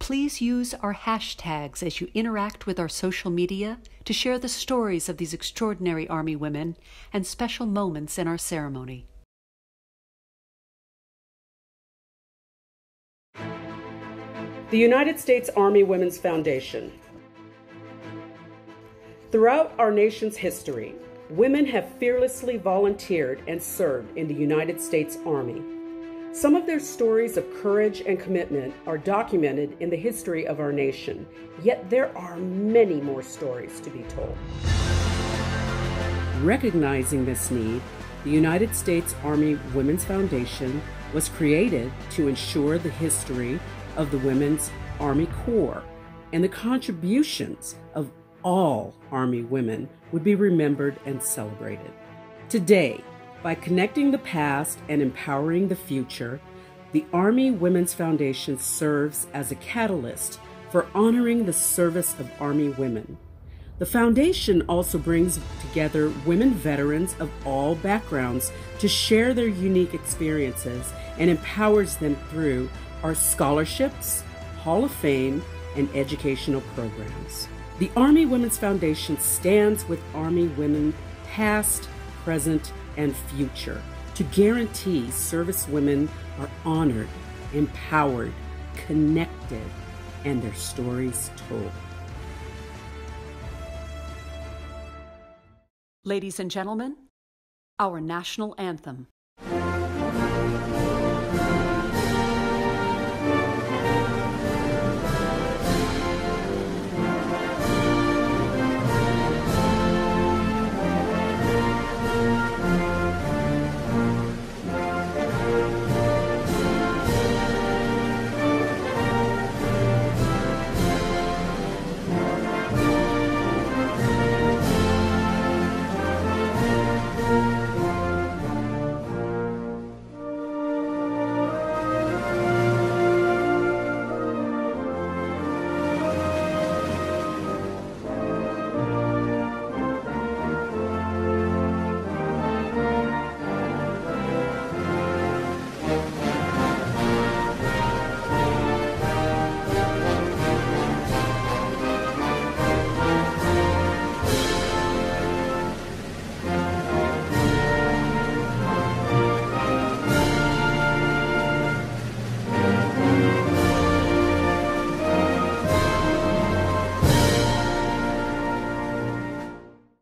Please use our hashtags as you interact with our social media to share the stories of these extraordinary Army women and special moments in our ceremony. The United States Army Women's Foundation. Throughout our nation's history, women have fearlessly volunteered and served in the United States Army. Some of their stories of courage and commitment are documented in the history of our nation, yet there are many more stories to be told. Recognizing this need, the United States Army Women's Foundation was created to ensure the history of the Women's Army Corps and the contributions of all Army women would be remembered and celebrated. Today, by connecting the past and empowering the future, the Army Women's Foundation serves as a catalyst for honoring the service of Army women. The foundation also brings together women veterans of all backgrounds to share their unique experiences and empowers them through our scholarships, Hall of Fame, and educational programs. The Army Women's Foundation stands with Army women past, present, and future to guarantee service women are honored, empowered, connected, and their stories told. Ladies and gentlemen, our national anthem.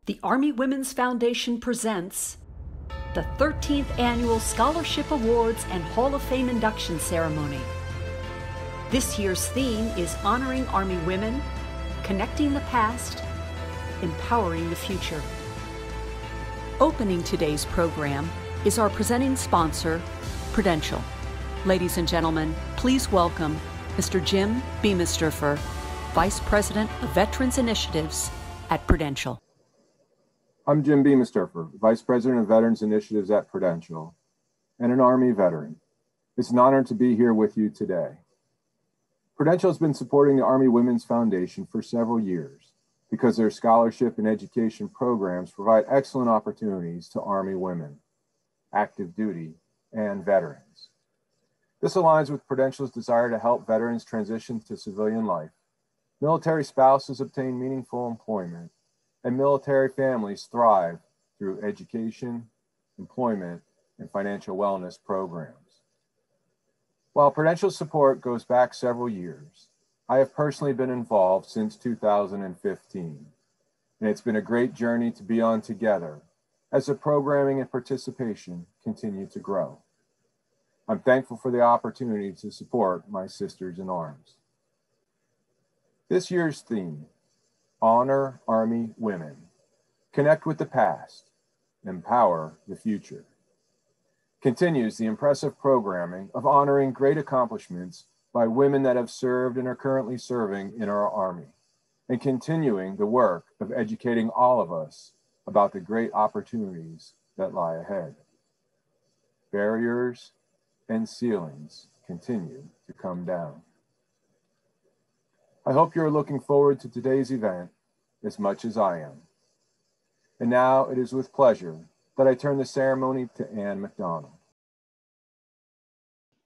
The Army Women's Foundation presents the 13th Annual Scholarship Awards and Hall of Fame Induction Ceremony. This year's theme is honoring Army women, connecting the past, empowering the future. Opening today's program is our presenting sponsor, Prudential. Ladies and gentlemen, please welcome Mr. Jim Beamisturfer, Vice President of Veterans Initiatives at Prudential. I'm Jim Beamisturfer, Vice President of Veterans Initiatives at Prudential, and an Army veteran. It's an honor to be here with you today. Prudential has been supporting the Army Women's Foundation for several years because their scholarship and education programs provide excellent opportunities to Army women, active duty, and veterans. This aligns with Prudential's desire to help veterans transition to civilian life, military spouses obtain meaningful employment, and military families thrive through education, employment, and financial wellness programs. While Prudential's support goes back several years, I have personally been involved since 2015, and it's been a great journey to be on together as the programming and participation continue to grow. I'm thankful for the opportunity to support my sisters in arms. This year's theme, Honor Army Women, Connect with the Past, Empower the Future, continues the impressive programming of honoring great accomplishments by women that have served and are currently serving in our Army, and continuing the work of educating all of us about the great opportunities that lie ahead. Barriers and ceilings continue to come down. I hope you're looking forward to today's event as much as I am. And now it is with pleasure that I turn the ceremony to Ann McDonald.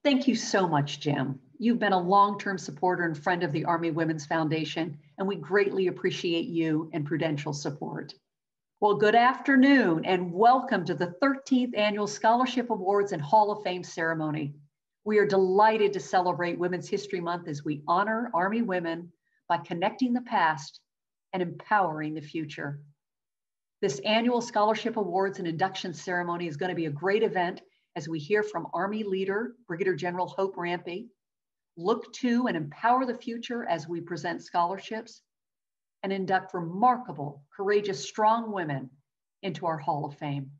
Thank you so much, Jim. You've been a long-term supporter and friend of the Army Women's Foundation, and we greatly appreciate you and Prudential's support. Well, good afternoon and welcome to the 13th Annual Scholarship Awards and Hall of Fame ceremony. We are delighted to celebrate Women's History Month as we honor Army women by connecting the past and empowering the future. This annual Scholarship Awards and Induction Ceremony is going to be a great event as we hear from Army leader, Brigadier General Hope Rampey, look to and empower the future as we present scholarships, and induct remarkable, courageous, strong women into our Hall of Fame.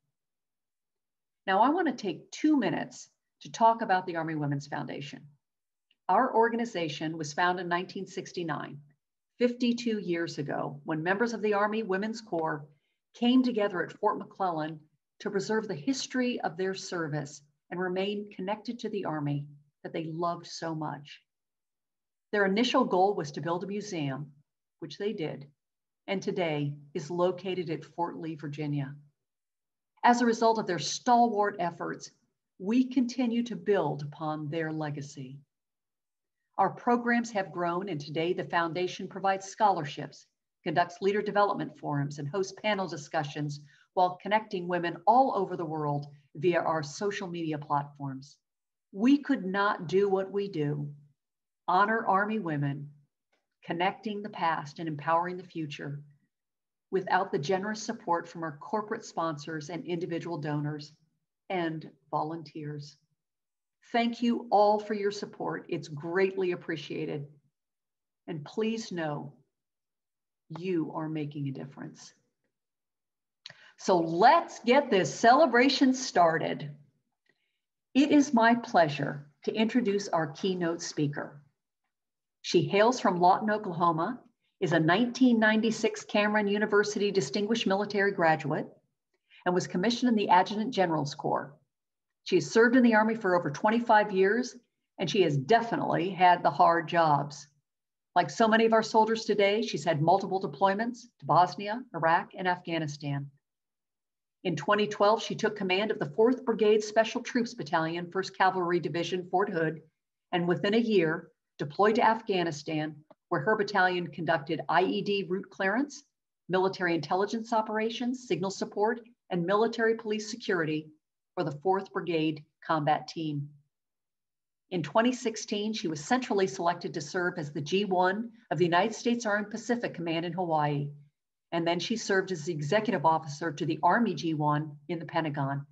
Now, I want to take 2 minutes to talk about the Army Women's Foundation. Our organization was founded in 1969, 52 years ago, when members of the Army Women's Corps came together at Fort McClellan to preserve the history of their service and remain connected to the Army that they loved so much. Their initial goal was to build a museum, which they did, and today is located at Fort Lee, Virginia. As a result of their stalwart efforts, we continue to build upon their legacy. Our programs have grown, and today the foundation provides scholarships, conducts leader development forums, and hosts panel discussions while connecting women all over the world via our social media platforms. We could not do what we do, honor Army women, connecting the past and empowering the future, without the generous support from our corporate sponsors and individual donors and volunteers. Thank you all for your support. It's greatly appreciated. And please know, you are making a difference. So let's get this celebration started. It is my pleasure to introduce our keynote speaker. She hails from Lawton, Oklahoma, is a 1996 Cameron University Distinguished Military Graduate, and was commissioned in the Adjutant General's Corps. She has served in the Army for over 25 years, and she has definitely had the hard jobs. Like so many of our soldiers today, she's had multiple deployments to Bosnia, Iraq, and Afghanistan. In 2012, she took command of the 4th Brigade Special Troops Battalion, 1st Cavalry Division, Fort Hood, and within a year, deployed to Afghanistan, where her battalion conducted IED route clearance, military intelligence operations, signal support, and military police security for the 4th Brigade Combat Team. In 2016, she was centrally selected to serve as the G1 of the United States Army Pacific Command in Hawaii. And then she served as the executive officer to the Army G1 in the Pentagon.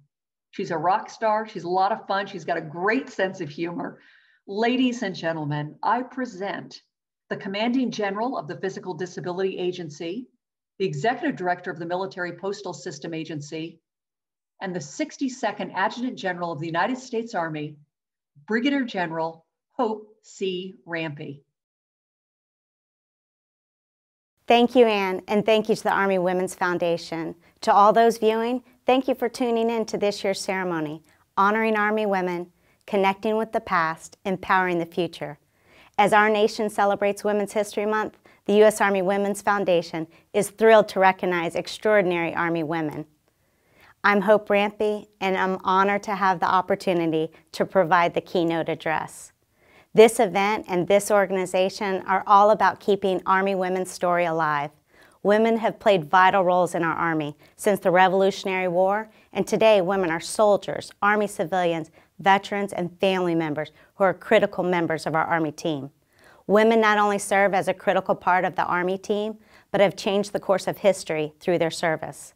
She's a rock star. She's a lot of fun. She's got a great sense of humor. Ladies and gentlemen, I present the Commanding General of the Physical Disability Agency, the Executive Director of the Military Postal System Agency, and the 62nd Adjutant General of the United States Army, Brigadier General Hope C. Rampey. Thank you, Ann, and thank you to the Army Women's Foundation. To all those viewing, thank you for tuning in to this year's ceremony, honoring Army women, connecting with the past, empowering the future. As our nation celebrates Women's History Month, the U.S. Army Women's Foundation is thrilled to recognize extraordinary Army women. I'm Hope Rampey, and I'm honored to have the opportunity to provide the keynote address. This event and this organization are all about keeping Army women's story alive. Women have played vital roles in our Army since the Revolutionary War, and today women are soldiers, Army civilians, veterans, and family members who are critical members of our Army team. Women not only serve as a critical part of the Army team, but have changed the course of history through their service.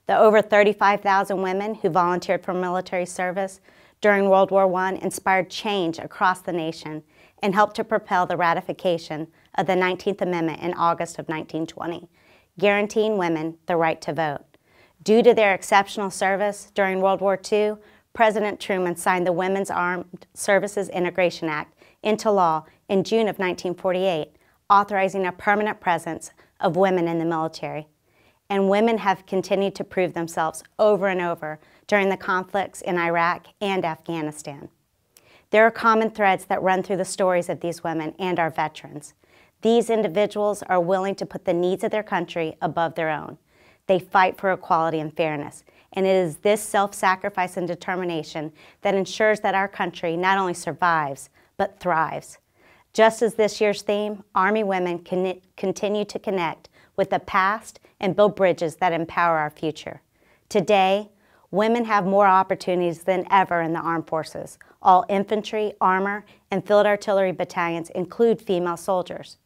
The over 35,000 women who volunteered for military service during World War I inspired change across the nation and helped to propel the ratification of the 19th Amendment in August of 1920, guaranteeing women the right to vote. Due to their exceptional service during World War II, President Truman signed the Women's Armed Services Integration Act into law in June of 1948, authorizing a permanent presence of women in the military. And women have continued to prove themselves over and over during the conflicts in Iraq and Afghanistan. There are common threads that run through the stories of these women and our veterans. These individuals are willing to put the needs of their country above their own. They fight for equality and fairness, And it is this self-sacrifice and determination that ensures that our country not only survives, but thrives. Just as this year's theme, Army women continue to connect with the past and build bridges that empower our future. Today, women have more opportunities than ever in the armed forces. All infantry, armor, and field artillery battalions include female soldiers.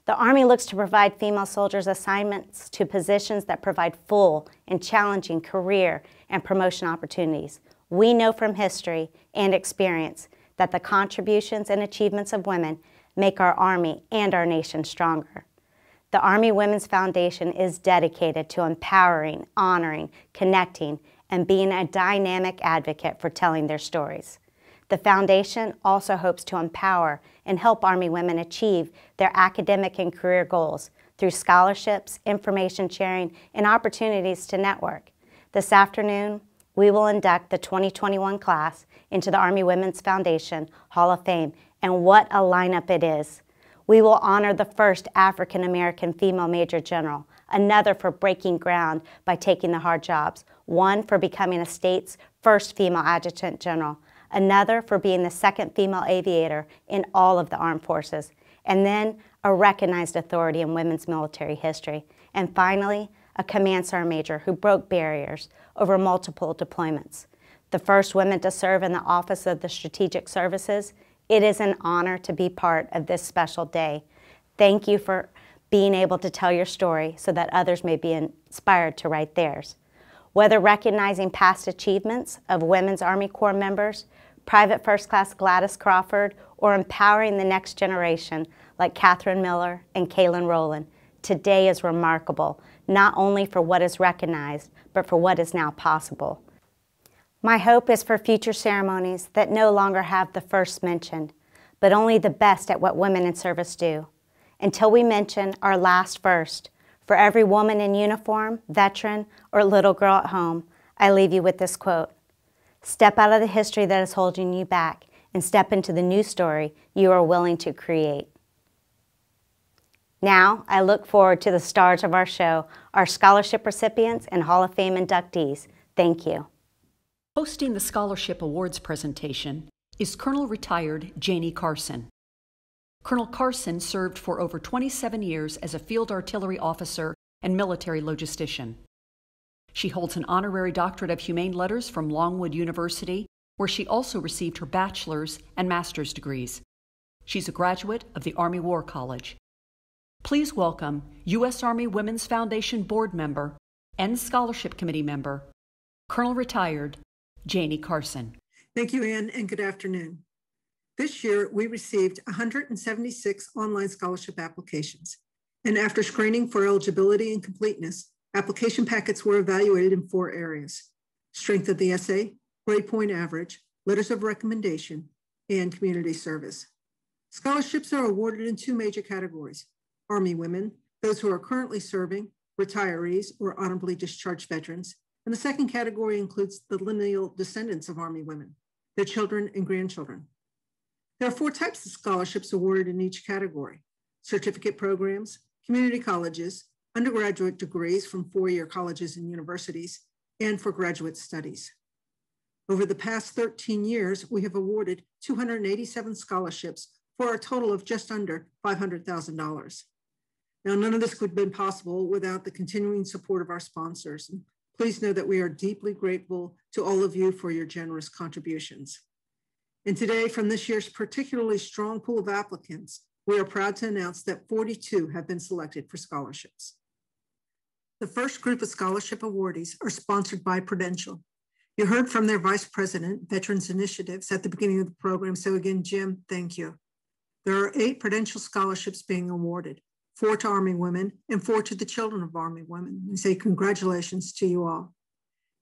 The Army looks to provide female soldiers assignments to positions that provide full and challenging career and promotion opportunities. We know from history and experience that the contributions and achievements of women make our Army and our nation stronger. The Army Women's Foundation is dedicated to empowering, honoring, connecting, and being a dynamic advocate for telling their stories. The foundation also hopes to empower and help Army women achieve their academic and career goals through scholarships, information sharing, and opportunities to network. This afternoon, we will induct the 2021 class into the Army Women's Foundation Hall of Fame, and what a lineup it is. We will honor the first African American female Major General, another for breaking ground by taking the hard jobs, one for becoming a state's first female Adjutant General, another for being the second female aviator in all of the armed forces, and then a recognized authority in women's military history, and finally, a Command Sergeant Major who broke barriers over multiple deployments. The first women to serve in the Office of the Strategic Services. It is an honor to be part of this special day. Thank you for being able to tell your story so that others may be inspired to write theirs. Whether recognizing past achievements of Women's Army Corps members, Private First Class Gladys Crawford, or empowering the next generation like Catherine Miller and Kaylin Rowland, today is remarkable, not only for what is recognized, but for what is now possible. My hope is for future ceremonies that no longer have the first mentioned, but only the best at what women in service do. Until we mention our last first, for every woman in uniform, veteran, or little girl at home, I leave you with this quote: "Step out of the history that is holding you back and step into the new story you are willing to create." Now, I look forward to the stars of our show, our scholarship recipients and Hall of Fame inductees. Thank you. Hosting the Scholarship Awards presentation is Colonel Retired Janie Carson. Colonel Carson served for over 27 years as a field artillery officer and military logistician. She holds an honorary doctorate of humane letters from Longwood University, where she also received her bachelor's and master's degrees. She's a graduate of the Army War College. Please welcome U.S. Army Women's Foundation board member and Scholarship Committee member, Colonel Retired Janie Carson. Thank you, Ann, and good afternoon. This year, we received 176 online scholarship applications, and after screening for eligibility and completeness, application packets were evaluated in 4 areas: strength of the essay, grade point average, letters of recommendation, and community service. Scholarships are awarded in 2 major categories: Army women, those who are currently serving, retirees, or honorably discharged veterans, and the second category includes the lineal descendants of Army women, their children and grandchildren. There are 4 types of scholarships awarded in each category: certificate programs, community colleges, undergraduate degrees from 4-year colleges and universities, and for graduate studies. Over the past 13 years, we have awarded 287 scholarships for a total of just under $500,000. Now, none of this would have been possible without the continuing support of our sponsors. And please know that we are deeply grateful to all of you for your generous contributions. And today, from this year's particularly strong pool of applicants, we are proud to announce that 42 have been selected for scholarships. The first group of scholarship awardees are sponsored by Prudential. You heard from their Vice President, Veterans Initiatives, at the beginning of the program. So again, Jim, thank you. There are 8 Prudential scholarships being awarded, 4 to Army women and 4 to the children of Army women. We say congratulations to you all.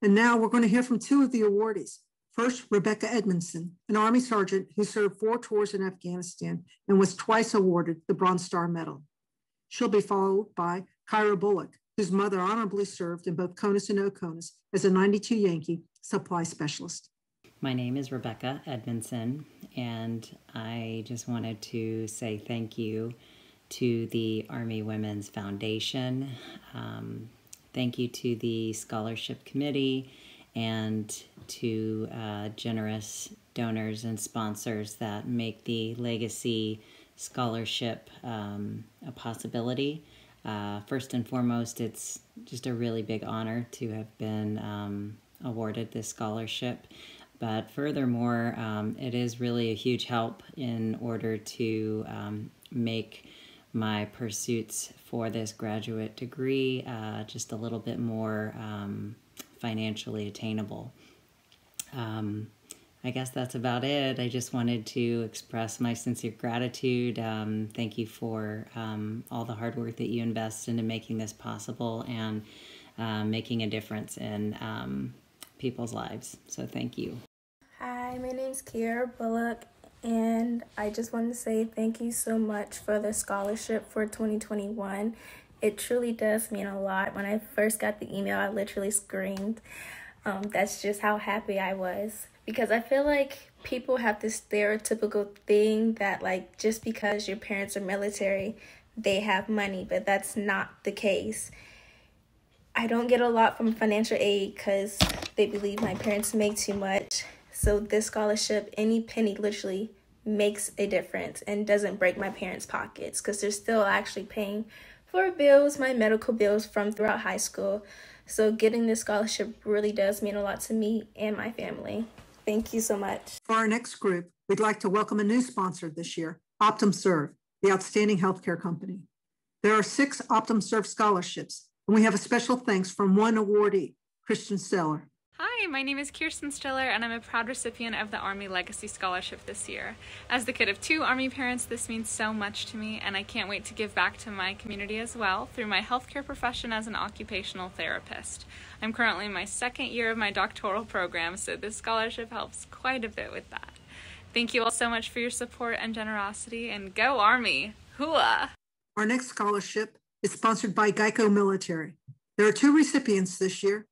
And now we're going to hear from 2 of the awardees. First, Rebecca Edmondson, an Army sergeant who served 4 tours in Afghanistan and was twice awarded the Bronze Star Medal. She'll be followed by Kyra Bullock, whose mother honorably served in both CONUS and OCONUS as a 92 Yankee supply specialist. My name is Rebecca Edmondson, and I just wanted to say thank you to the Army Women's Foundation thank you to the scholarship committee and to generous donors and sponsors that make the Legacy Scholarship a possibility. First and foremost, it's just a really big honor to have been awarded this scholarship. But furthermore, it is really a huge help in order to make my pursuits for this graduate degree just a little bit more financially attainable. I guess that's about it. I just wanted to express my sincere gratitude. Thank you for all the hard work that you invest into making this possible and making a difference in people's lives. So thank you. Hi, my name's Kiera Bullock, and I just wanted to say thank you so much for the scholarship for 2021. It truly does mean a lot. When I first got the email, I literally screamed. That's just how happy I was. Because I feel like people have this stereotypical thing that, like, just because your parents are military, they have money, but that's not the case. I don't get a lot from financial aid because they believe my parents make too much. So this scholarship, any penny literally makes a difference and doesn't break my parents' pockets because they're still actually paying for bills, my medical bills from throughout high school. So getting this scholarship really does mean a lot to me and my family. Thank you so much. For our next group, we'd like to welcome a new sponsor this year, OptumServe, the outstanding healthcare company. There are 6 OptumServe scholarships, and we have a special thanks from one awardee, Christian Steller. Hi, my name is Kirsten Stiller, and I'm a proud recipient of the Army Legacy Scholarship this year. As the kid of 2 Army parents, this means so much to me, and I can't wait to give back to my community as well through my healthcare profession as an occupational therapist. I'm currently in my 2nd year of my doctoral program, so this scholarship helps quite a bit with that. Thank you all so much for your support and generosity, and go Army! Hooah! Our next scholarship is sponsored by Geico Military. There are 2 recipients this year.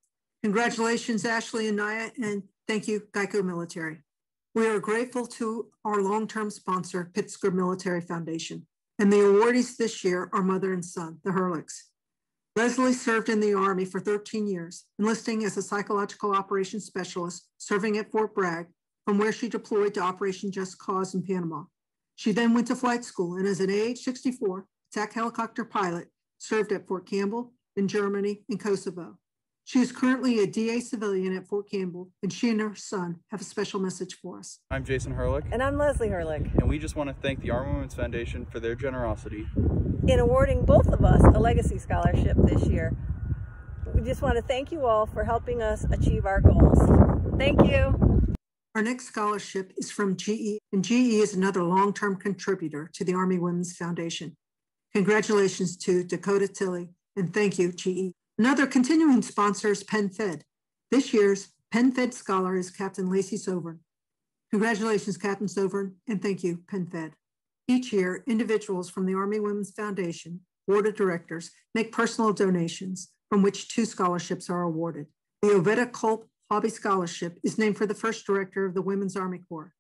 Congratulations, Ashley and Naya, and thank you, Geico Military. We are grateful to our long-term sponsor, Pittsburgh Military Foundation, and the awardees this year are mother and son, the Herlichs. Leslie served in the Army for 13 years, enlisting as a psychological operations specialist, serving at Fort Bragg, from where she deployed to Operation Just Cause in Panama. She then went to flight school and as an AH-64 attack helicopter pilot, served at Fort Campbell in Germany and Kosovo. She is currently a DA civilian at Fort Campbell, and she and her son have a special message for us. I'm Jason Herlick. And I'm Leslie Herlick. And we just want to thank the Army Women's Foundation for their generosity in awarding both of us a Legacy Scholarship this year. We just want to thank you all for helping us achieve our goals. Thank you. Our next scholarship is from GE, and GE is another long-term contributor to the Army Women's Foundation. Congratulations to Dakota Tilley, and thank you, GE. Another continuing sponsor is PennFed. This year's PennFed scholar is Captain Lacey Sovern. Congratulations, Captain Sovern, and thank you, PennFed. Each year, individuals from the Army Women's Foundation Board of Directors make personal donations from which 2 scholarships are awarded. The Ovetta Culp Hobby Scholarship is named for the first director of the Women's Army Corps.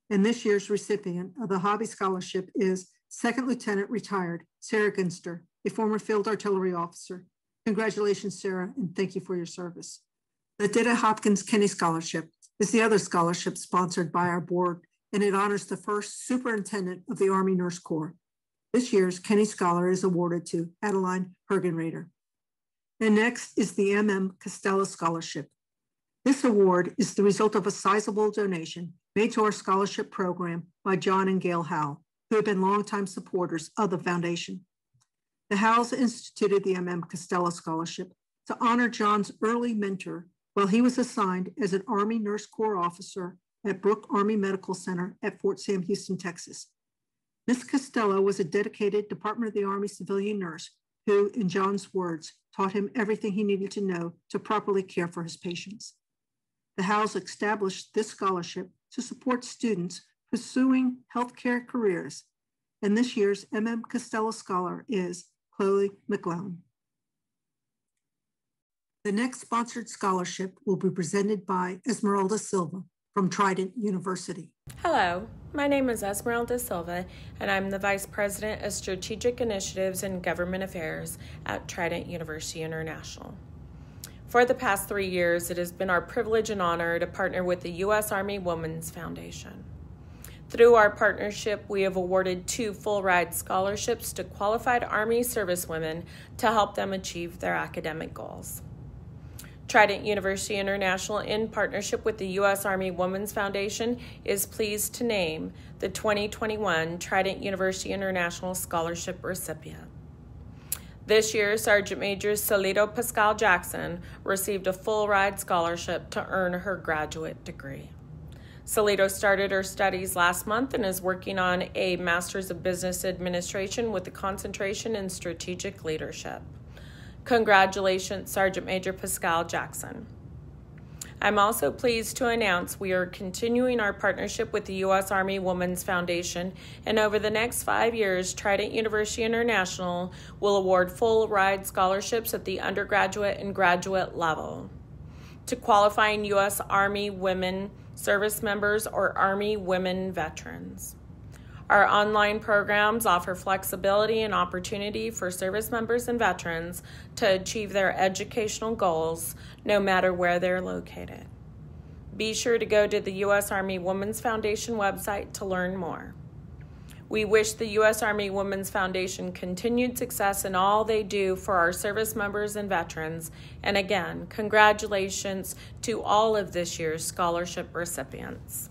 And this year's recipient of the Hobby Scholarship is 2nd Lieutenant retired Sarah Gunster, a former field artillery officer. Congratulations, Sarah, and thank you for your service. The Dita Hopkins Kenny Scholarship is the other scholarship sponsored by our board, and it honors the first superintendent of the Army Nurse Corps. This year's Kenny Scholar is awarded to Adeline Hergenrader. And next is the M.M. Costello Scholarship. This award is the result of a sizable donation made to our scholarship program by John and Gail Howell, who have been longtime supporters of the foundation. The Howells instituted the M.M. Costello Scholarship to honor John's early mentor while he was assigned as an Army Nurse Corps officer at Brooke Army Medical Center at Fort Sam Houston, Texas. Ms. Costello was a dedicated Department of the Army civilian nurse who, in John's words, taught him everything he needed to know to properly care for his patients. The Howells established this scholarship to support students pursuing healthcare careers, and this year's M.M. Costello Scholar is Chloe McGlown. The next sponsored scholarship will be presented by Esmeralda Silva from Trident University. Hello, My name is Esmeralda Silva, and I'm the Vice President of Strategic Initiatives and Government Affairs at Trident University International. For the past 3 years, it has been our privilege and honor to partner with the U.S. Army Women's Foundation. Through our partnership, we have awarded 2 full-ride scholarships to qualified Army servicewomen to help them achieve their academic goals. Trident University International, in partnership with the U.S. Army Women's Foundation, is pleased to name the 2021 Trident University International Scholarship recipient. This year, Sergeant Major Salido Pascal Jackson received a full-ride scholarship to earn her graduate degree. Salido started her studies last month and is working on a Master's of Business Administration with a concentration in strategic leadership. Congratulations, Sergeant Major Pascal Jackson. I'm also pleased to announce we are continuing our partnership with the U.S. Army Women's Foundation, and over the next 5 years, Trident University International will award full-ride scholarships at the undergraduate and graduate level to qualifying U.S. Army women service members or Army women veterans. Our online programs offer flexibility and opportunity for service members and veterans to achieve their educational goals no matter where they're located. Be sure to go to the U.S. Army Women's Foundation website to learn more. We wish the U.S. Army Women's Foundation continued success in all they do for our service members and veterans. And again, congratulations to all of this year's scholarship recipients.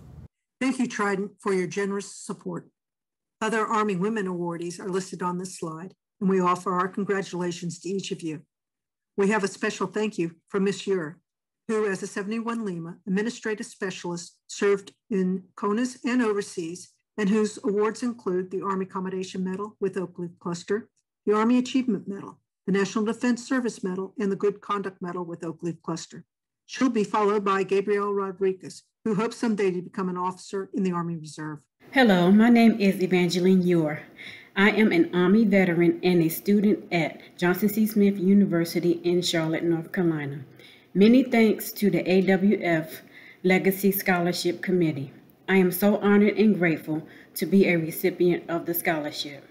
Thank you, Trident, for your generous support. Other Army Women awardees are listed on this slide, and we offer our congratulations to each of you. We have a special thank you from Ms. Ure, who, as a 71 Lima Administrative Specialist, served in CONUS and overseas, and whose awards include the Army Commendation Medal with Oak Leaf Cluster, the Army Achievement Medal, the National Defense Service Medal, and the Good Conduct Medal with Oak Leaf Cluster. She'll be followed by Gabrielle Rodriguez, who hopes someday to become an officer in the Army Reserve. Hello, my name is Evangeline Ure. I am an Army veteran and a student at Johnson C. Smith University in Charlotte, North Carolina. Many thanks to the AWF Legacy Scholarship Committee. I am so honored and grateful to be a recipient of the scholarship.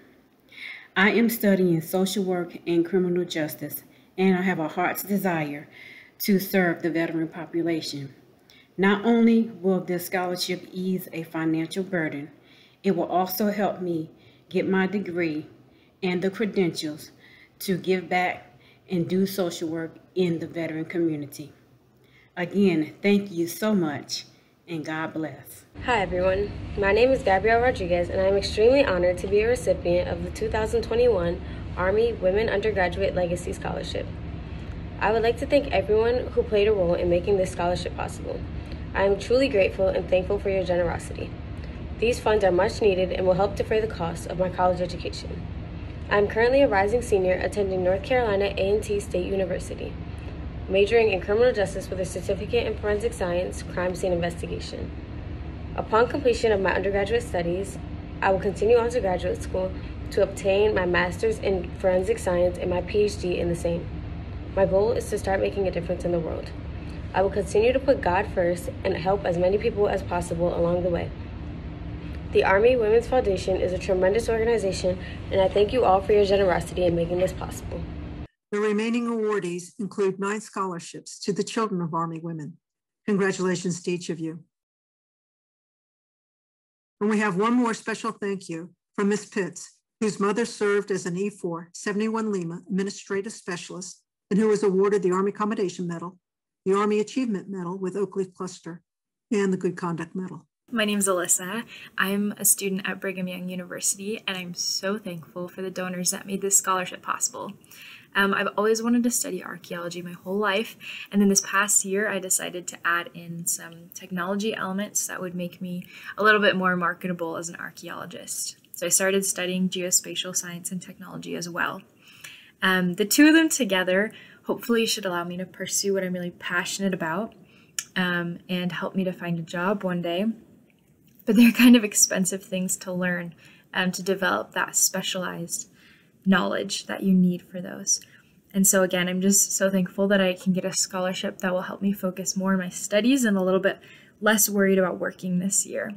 I am studying social work and criminal justice, and I have a heart's desire to serve the veteran population. Not only will this scholarship ease a financial burden, it will also help me get my degree and the credentials to give back and do social work in the veteran community. Again, thank you so much, and God bless. Hi everyone, my name is Gabrielle Rodriguez, and I am extremely honored to be a recipient of the 2021 Army Women Undergraduate Legacy Scholarship. I would like to thank everyone who played a role in making this scholarship possible. I am truly grateful and thankful for your generosity. These funds are much needed and will help defray the cost of my college education. I am currently a rising senior attending North Carolina A&T State University, majoring in criminal justice with a certificate in forensic science, crime scene investigation. Upon completion of my undergraduate studies, I will continue on to graduate school to obtain my master's in forensic science and my PhD in the same. My goal is to start making a difference in the world. I will continue to put God first and help as many people as possible along the way. The Army Women's Foundation is a tremendous organization, and I thank you all for your generosity in making this possible. The remaining awardees include 9 scholarships to the children of Army women. Congratulations to each of you. And we have one more special thank you from Ms. Pitts, whose mother served as an E4 71 Lima Administrative Specialist, and who was awarded the Army Commendation Medal, the Army Achievement Medal with Oak Leaf Cluster, and the Good Conduct Medal. My name's Alyssa. I'm a student at Brigham Young University, and I'm so thankful for the donors that made this scholarship possible. I've always wanted to study archaeology my whole life, and then this past year I decided to add in some technology elements that would make me a little bit more marketable as an archaeologist. So I started studying geospatial science and technology as well. The two of them together hopefully should allow me to pursue what I'm really passionate about and help me to find a job one day. But they're kind of expensive things to learn to develop that specialized knowledge that you need for those. And so again, I'm just so thankful that I can get a scholarship that will help me focus more on my studies and a little bit less worried about working this year.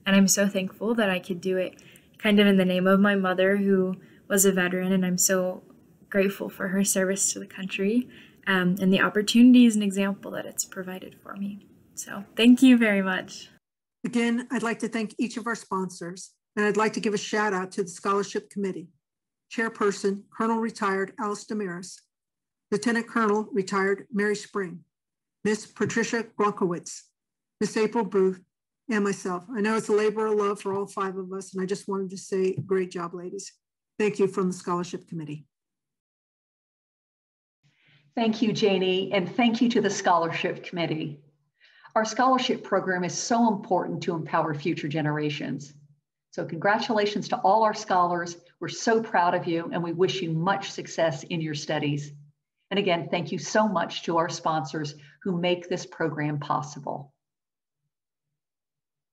And I'm so thankful that I could do it kind of in the name of my mother, who was a veteran, and I'm so grateful for her service to the country and the opportunities and example that it's provided for me. So thank you very much. Again, I'd like to thank each of our sponsors, and I'd like to give a shout out to the Scholarship Committee. Chairperson, Colonel Retired Alice Damaris, Lieutenant Colonel Retired Mary Spring, Miss Patricia Gronkowitz, Miss April Booth, and myself. I know it's a labor of love for all 5 of us, and I just wanted to say great job, ladies. Thank you from the Scholarship Committee. Thank you, Janie, and thank you to the Scholarship Committee. Our scholarship program is so important to empower future generations. So congratulations to all our scholars. We're so proud of you, and we wish you much success in your studies. And again, thank you so much to our sponsors who make this program possible.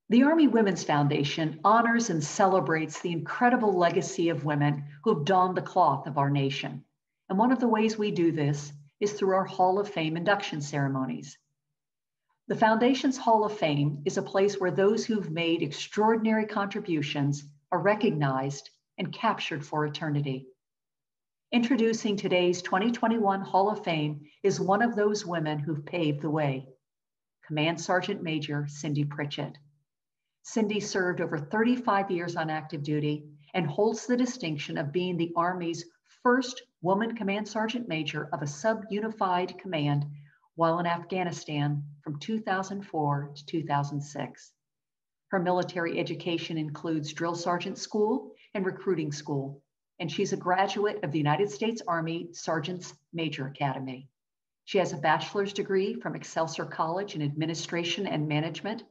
The Army Women's Foundation honors and celebrates the incredible legacy of women who have donned the cloth of our nation. And one of the ways we do this is through our Hall of Fame induction ceremonies. The Foundation's Hall of Fame is a place where those who've made extraordinary contributions are recognized and captured for eternity. Introducing today's 2021 Hall of Fame is one of those women who've paved the way, Command Sergeant Major Cindy Pritchett. Cindy served over 35 years on active duty and holds the distinction of being the Army's first woman Command Sergeant Major of a sub-unified command while in Afghanistan from 2004 to 2006. Her military education includes drill sergeant school and recruiting school, and she's a graduate of the United States Army Sergeants Major Academy. She has a bachelor's degree from Excelsior College in Administration and Management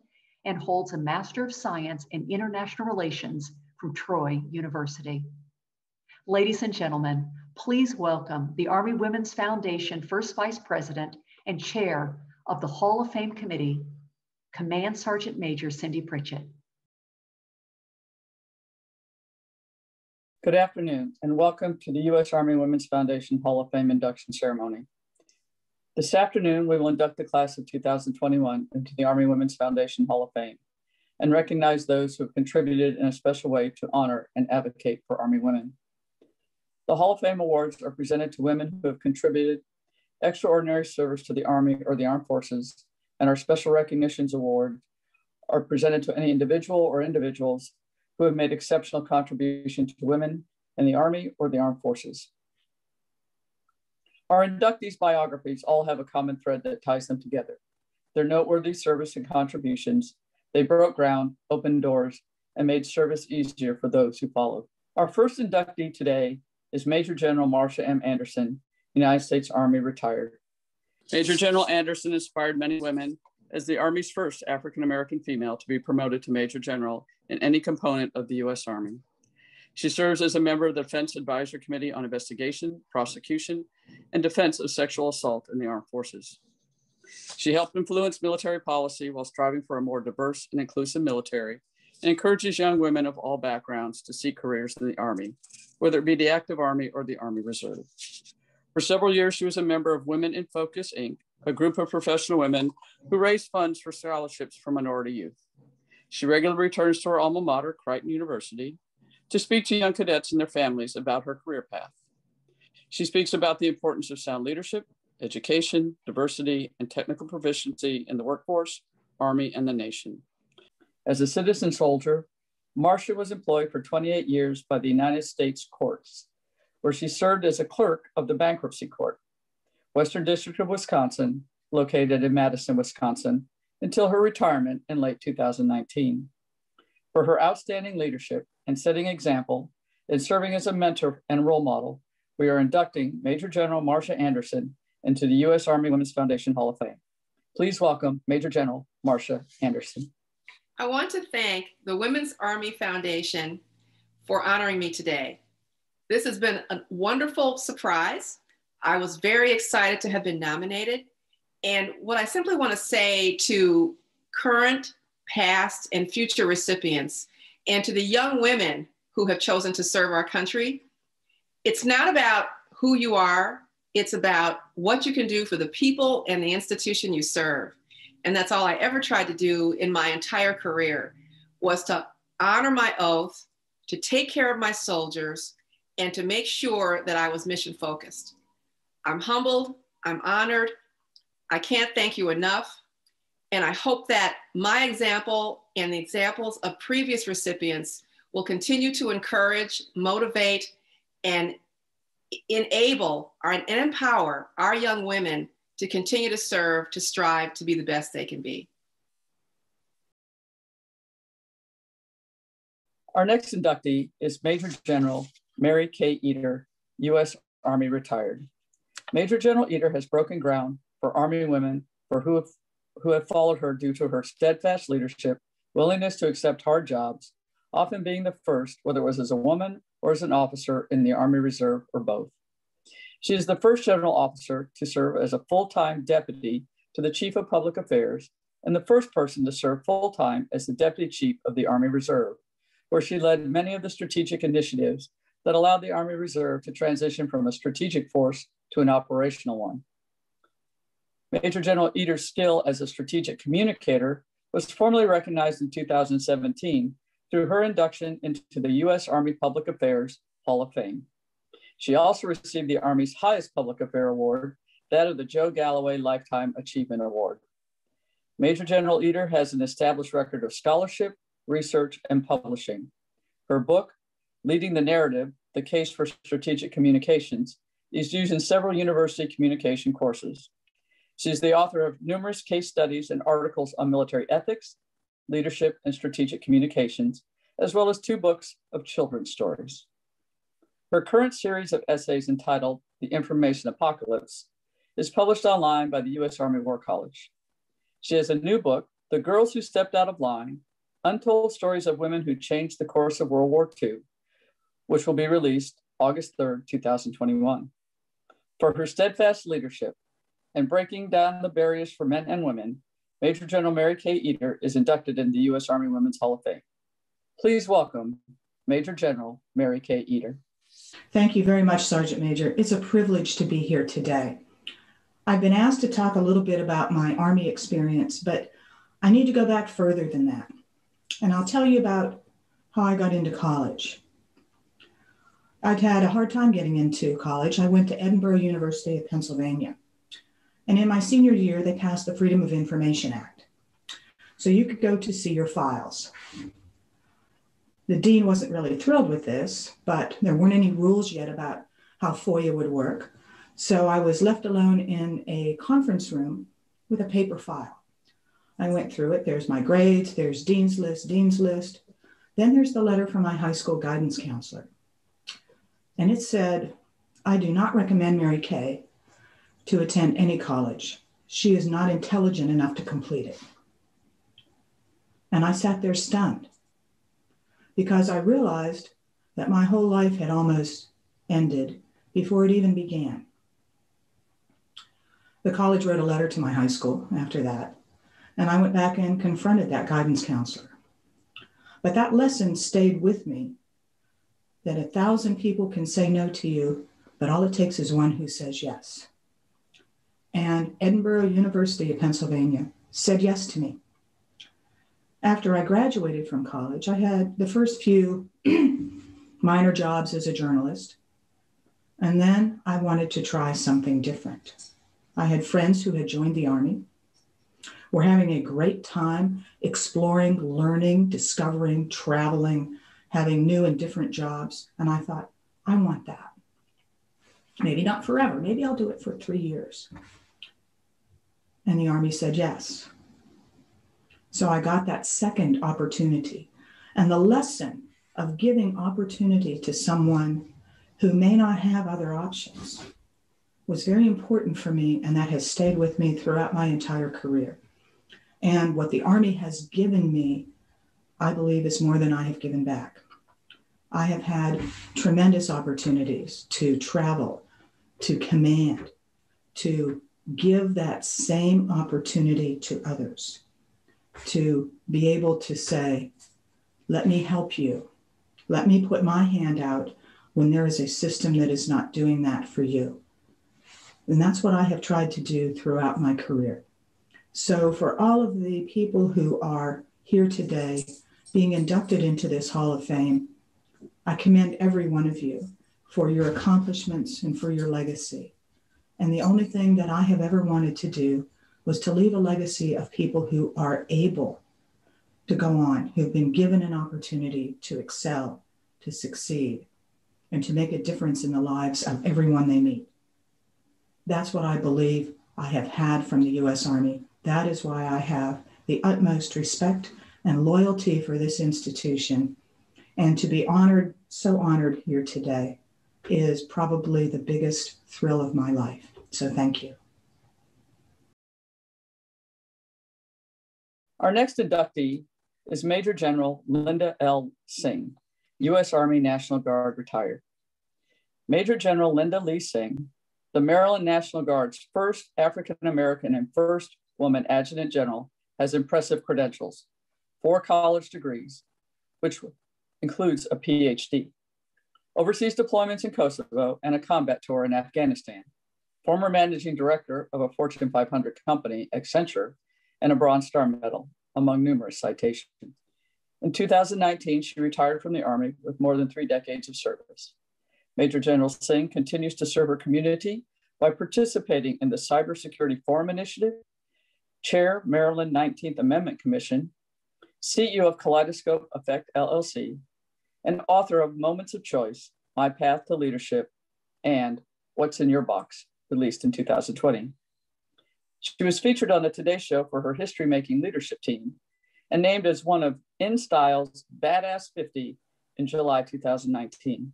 and holds a Master of Science in International Relations from Troy University. Ladies and gentlemen, please welcome the Army Women's Foundation First Vice President and Chair of the Hall of Fame Committee, Command Sergeant Major Cindy Pritchett. Good afternoon, and welcome to the U.S. Army Women's Foundation Hall of Fame induction ceremony. This afternoon, we will induct the class of 2021 into the Army Women's Foundation Hall of Fame and recognize those who have contributed in a special way to honor and advocate for Army women. The Hall of Fame awards are presented to women who have contributed extraordinary service to the Army or the Armed Forces, and our Special Recognitions Award are presented to any individual or individuals who have made exceptional contribution to women in the Army or the Armed Forces. Our inductees' biographies all have a common thread that ties them together. Their noteworthy service and contributions, they broke ground, opened doors, and made service easier for those who followed. Our first inductee today is Major General Marcia M. Anderson, United States Army retired. Major General Anderson inspired many women as the Army's first African-American female to be promoted to Major General in any component of the U.S. Army. She serves as a member of the Defense Advisory Committee on Investigation, Prosecution, and Defense of Sexual Assault in the Armed Forces. She helped influence military policy while striving for a more diverse and inclusive military, and encourages young women of all backgrounds to seek careers in the Army, whether it be the active Army or the Army Reserve. For several years, she was a member of Women in Focus, Inc., a group of professional women who raised funds for scholarships for minority youth. She regularly returns to her alma mater, Crichton University, to speak to young cadets and their families about her career path. She speaks about the importance of sound leadership, education, diversity, and technical proficiency in the workforce, Army, and the nation. As a citizen soldier, Marcia was employed for 28 years by the United States courts, where she served as a clerk of the Bankruptcy Court, Western District of Wisconsin, located in Madison, Wisconsin, until her retirement in late 2019. For her outstanding leadership and setting example and serving as a mentor and role model, we are inducting Major General Marcia Anderson into the U.S. Army Women's Foundation Hall of Fame. Please welcome Major General Marcia Anderson. I want to thank the Women's Army Foundation for honoring me today. This has been a wonderful surprise. I was very excited to have been nominated. And what I simply want to say to current, past, and future recipients, and to the young women who have chosen to serve our country, it's not about who you are, it's about what you can do for the people and the institution you serve. And that's all I ever tried to do in my entire career. was to honor my oath, to take care of my soldiers, and to make sure that I was mission focused. I'm humbled, I'm honored. I can't thank you enough. And I hope that my example and the examples of previous recipients will continue to encourage, motivate, and enable and empower our young women to continue to serve, to strive to be the best they can be. Our next inductee is Major General Mary K. Eater, U.S. Army retired. Major General Eater has broken ground for Army women who have followed her due to her steadfast leadership, willingness to accept hard jobs, often being the first, whether it was as a woman or as an officer in the Army Reserve or both. She is the first general officer to serve as a full-time deputy to the Chief of Public Affairs and the first person to serve full-time as the Deputy Chief of the Army Reserve, where she led many of the strategic initiatives that allowed the Army Reserve to transition from a strategic force to an operational one. Major General Eater's skill as a strategic communicator was formally recognized in 2017 through her induction into the U.S. Army Public Affairs Hall of Fame. She also received the Army's highest public affair award, that of the Joe Galloway Lifetime Achievement Award. Major General Eater has an established record of scholarship, research, and publishing. Her book, Leading the Narrative, The Case for Strategic Communications, is used in several university communication courses. She is the author of numerous case studies and articles on military ethics, leadership, and strategic communications, as well as 2 books of children's stories. Her current series of essays entitled The Information Apocalypse is published online by the U.S. Army War College. She has a new book, The Girls Who Stepped Out of Line, Untold Stories of Women Who Changed the Course of World War II, which will be released August 3rd, 2021. For her steadfast leadership and breaking down the barriers for men and women, Major General Mary K. Eater is inducted in the U.S. Army Women's Hall of Fame. Please welcome Major General Mary K. Eater. Thank you very much, Sergeant Major. It's a privilege to be here today. I've been asked to talk a little bit about my Army experience, but I need to go back further than that. And I'll tell you about how I got into college. I'd had a hard time getting into college. I went to Edinburgh University of Pennsylvania. And in my senior year, they passed the Freedom of Information Act. So you could go to see your files. The dean wasn't really thrilled with this, but there weren't any rules yet about how FOIA would work. So I was left alone in a conference room with a paper file. I went through it. There's my grades, there's dean's list. Then there's the letter from my high school guidance counselor. And it said, I do not recommend Mary Kay to attend any college. She is not intelligent enough to complete it. And I sat there stunned because I realized that my whole life had almost ended before it even began. The college wrote a letter to my high school after that, and I went back and confronted that guidance counselor. But that lesson stayed with me, that 1,000 people can say no to you, but all it takes is one who says yes. And Edinburgh University of Pennsylvania said yes to me. After I graduated from college, I had the first few minor jobs as a journalist, and then I wanted to try something different. I had friends who had joined the Army, were having a great time exploring, learning, discovering, traveling, having new and different jobs, and I thought, I want that. Maybe not forever, maybe I'll do it for 3 years. And the Army said yes. So I got that second opportunity. And the lesson of giving opportunity to someone who may not have other options was very important for me, and that has stayed with me throughout my entire career. And what the Army has given me, I believe, is more than I have given back. I have had tremendous opportunities to travel, to command, to give that same opportunity to others, to be able to say, let me help you. Let me put my hand out when there is a system that is not doing that for you. And that's what I have tried to do throughout my career. So for all of the people who are here today being inducted into this Hall of Fame, I commend every one of you for your accomplishments and for your legacy. And the only thing that I have ever wanted to do was to leave a legacy of people who are able to go on, who've been given an opportunity to excel, to succeed, and to make a difference in the lives of everyone they meet. That's what I believe I have had from the U.S. Army. That is why I have the utmost respect and loyalty for this institution. And to be honored, so honored here today, is probably the biggest thrill of my life. So thank you. Our next inductee is Major General Linda L. Singh, U.S. Army National Guard retired. Major General Linda Lee Singh, the Maryland National Guard's first African-American and first woman adjutant general, has impressive credentials, 4 college degrees, which includes a PhD, overseas deployments in Kosovo, and a combat tour in Afghanistan, former managing director of a Fortune 500 company, Accenture, and a Bronze Star Medal, among numerous citations. In 2019, she retired from the Army with more than 3 decades of service. Major General Singh continues to serve her community by participating in the Cybersecurity Forum Initiative, Chair, Maryland 19th Amendment Commission, CEO of Kaleidoscope Effect LLC, and author of Moments of Choice, My Path to Leadership, and What's in Your Box, released in 2020. She was featured on the Today Show for her history-making leadership team and named as one of InStyle's Badass 50 in July 2019.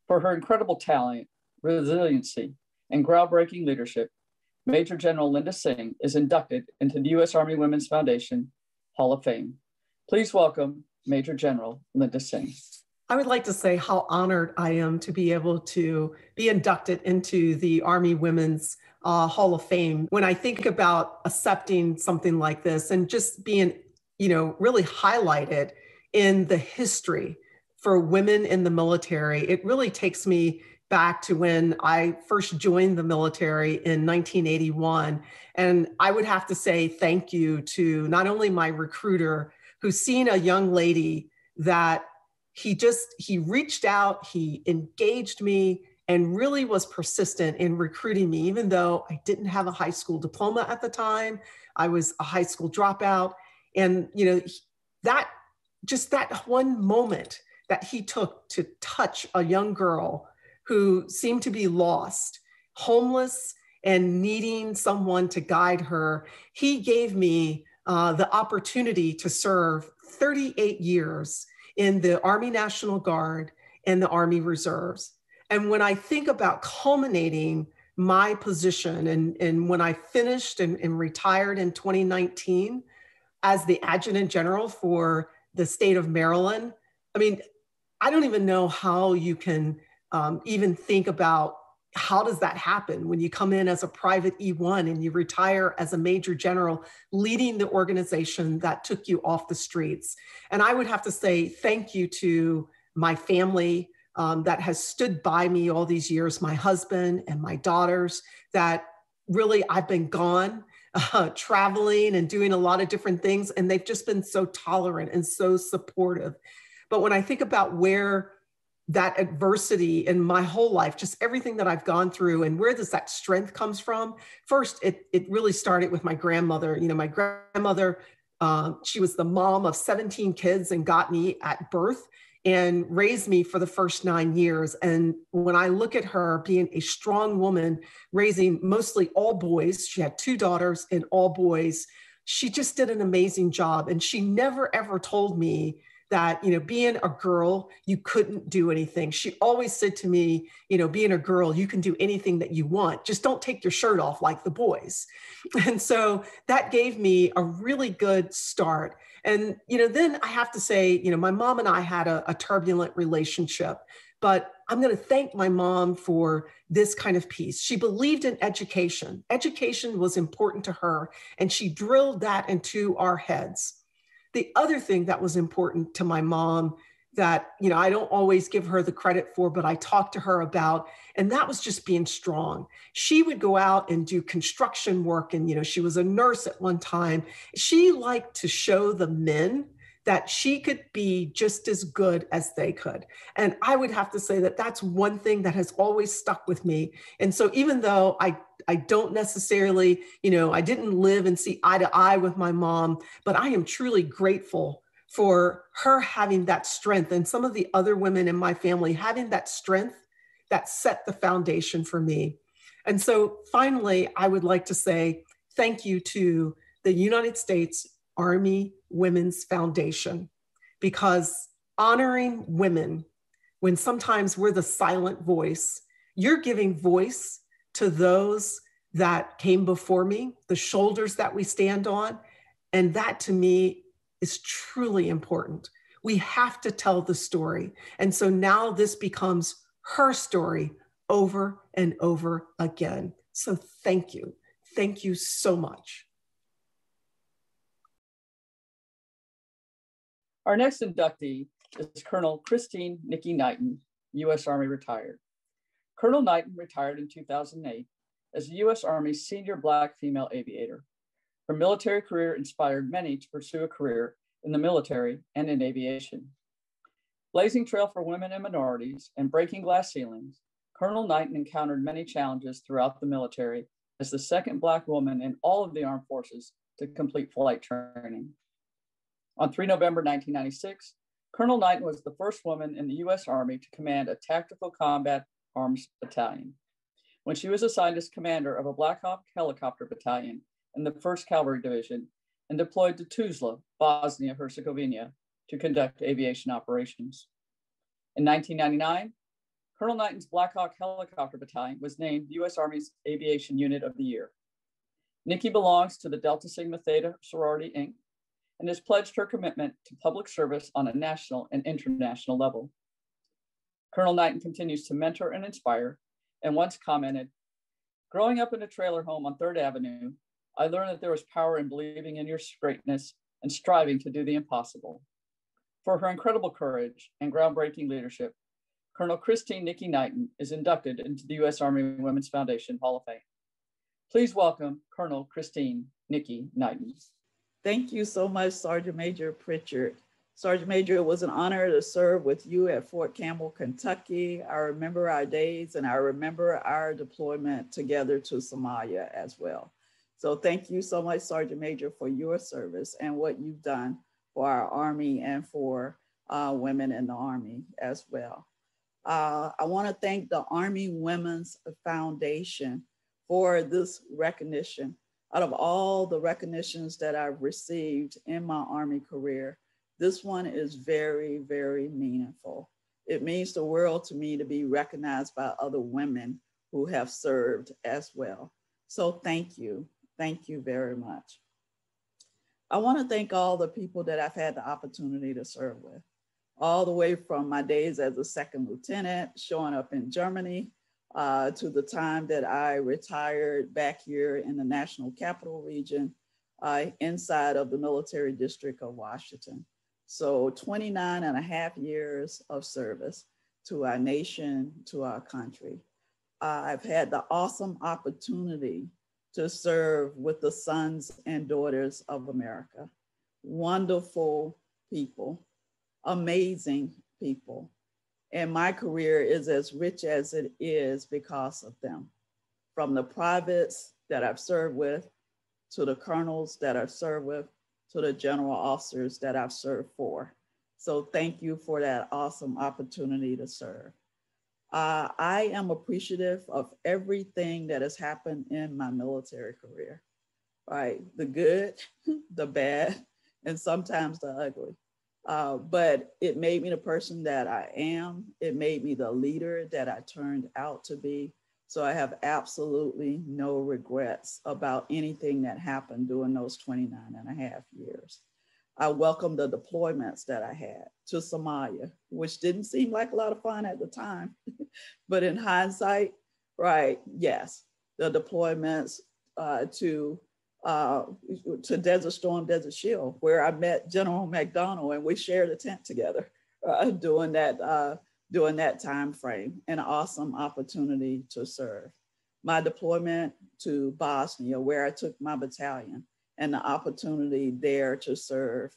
For her incredible talent, resiliency, and groundbreaking leadership, Major General Linda Singh is inducted into the U.S. Army Women's Foundation Hall of Fame. Please welcome Major General Linda Singh. I would like to say how honored I am to be able to be inducted into the Army Women's Hall of Fame. When I think about accepting something like this and just being, really highlighted in the history for women in the military, it really takes me back to when I first joined the military in 1981. And I would have to say thank you to not only my recruiter, who's seen a young lady that he reached out, he engaged me, and really was persistent in recruiting me, even though I didn't have a high school diploma at the time. I was a high school dropout. And, that one moment that he took to touch a young girl who seemed to be lost, homeless, and needing someone to guide her, he gave me the opportunity to serve 38 years in the Army National Guard and the Army Reserves. And when I think about culminating my position and when I finished and retired in 2019 as the Adjutant General for the state of Maryland, I don't even know how you can even think about how does that happen when you come in as a private E1 and you retire as a major general leading the organization that took you off the streets. And I would have to say thank you to my family that has stood by me all these years, my husband and my daughters, that really I've been gone, traveling and doing a lot of different things, and they've just been so tolerant and so supportive. But when I think about where that adversity in my whole life, just everything that I've gone through and where does that strength comes from? First, it really started with my grandmother. My grandmother, she was the mom of 17 kids and got me at birth and raised me for the first 9 years. And when I look at her being a strong woman, raising mostly all boys, she had 2 daughters and all boys, she just did an amazing job. And she never, ever told me that, being a girl, you couldn't do anything. She always said to me, being a girl, you can do anything that you want. Just don't take your shirt off like the boys. And so that gave me a really good start. And, then I have to say, my mom and I had a turbulent relationship, but I'm going to thank my mom for this kind of piece. She believed in education. Education was important to her, and she drilled that into our heads. The other thing that was important to my mom that, I don't always give her the credit for, but I talked to her about, and that was just being strong. She would go out and do construction work. And, she was a nurse at one time. She liked to show the men that she could be just as good as they could. And I would have to say that that's one thing that has always stuck with me. And so even though I don't necessarily, I didn't live and see eye to eye with my mom, but I am truly grateful for her having that strength and some of the other women in my family having that strength that set the foundation for me. And so finally, I would like to say thank you to the United States Army Women's Foundation, because honoring women, when sometimes we're the silent voice, you're giving voice to those that came before me, the shoulders that we stand on. And that to me is truly important. We have to tell the story. And so now this becomes her story over and over again. So thank you. Thank you so much. Our next inductee is Colonel Christine Nikki Knighton, U.S. Army retired. Colonel Knighton retired in 2008 as the U.S. Army's senior Black female aviator. Her military career inspired many to pursue a career in the military and in aviation. Blazing trail for women and minorities and breaking glass ceilings, Colonel Knighton encountered many challenges throughout the military as the second Black woman in all of the armed forces to complete flight training. On 3 November 1996, Colonel Knighton was the first woman in the U.S. Army to command a tactical combat arms battalion. When she was assigned as commander of a Black Hawk helicopter battalion in the 1st Cavalry Division and deployed to Tuzla, Bosnia-Herzegovina, to conduct aviation operations. In 1999, Colonel Knighton's Black Hawk helicopter battalion was named U.S. Army's Aviation Unit of the Year. Nikki belongs to the Delta Sigma Theta sorority, Inc., and has pledged her commitment to public service on a national and international level. Colonel Knighton continues to mentor and inspire, and once commented, "Growing up in a trailer home on 3rd Avenue, I learned that there was power in believing in your greatness and striving to do the impossible." For her incredible courage and groundbreaking leadership, Colonel Christine Nikki Knighton is inducted into the U.S. Army Women's Foundation Hall of Fame. Please welcome Colonel Christine Nikki Knighton. Thank you so much, Sergeant Major Pritchard. Sergeant Major, it was an honor to serve with you at Fort Campbell, Kentucky. I remember our days and I remember our deployment together to Somalia as well. So thank you so much, Sergeant Major, for your service and what you've done for our Army and for women in the Army as well. I want to thank the Army Women's Foundation for this recognition. Out of all the recognitions that I've received in my Army career, this one is very, very meaningful. It means the world to me to be recognized by other women who have served as well. So thank you. Thank you very much. I want to thank all the people that I've had the opportunity to serve with, all the way from my days as a 2nd lieutenant, showing up in Germany, to the time that I retired back here in the National Capital Region, inside of the Military District of Washington. So 29 and a half years of service to our nation, to our country. I've had the awesome opportunity to serve with the sons and daughters of America. Wonderful people, amazing people. And my career is as rich as it is because of them. From the privates that I've served with, to the colonels that I've served with, to the general officers that I've served for. So thank you for that awesome opportunity to serve. I am appreciative of everything that has happened in my military career, right? The good, the bad, and sometimes the ugly. But it made me the person that I am. It made me the leader that I turned out to be. So I have absolutely no regrets about anything that happened during those 29 and a half years. I welcome the deployments that I had to Somalia, which didn't seem like a lot of fun at the time, but in hindsight, right, yes, the deployments to Desert Storm, Desert Shield, where I met General McDonald and we shared a tent together during that time frame. An awesome opportunity to serve. My deployment to Bosnia, where I took my battalion, and the opportunity there to serve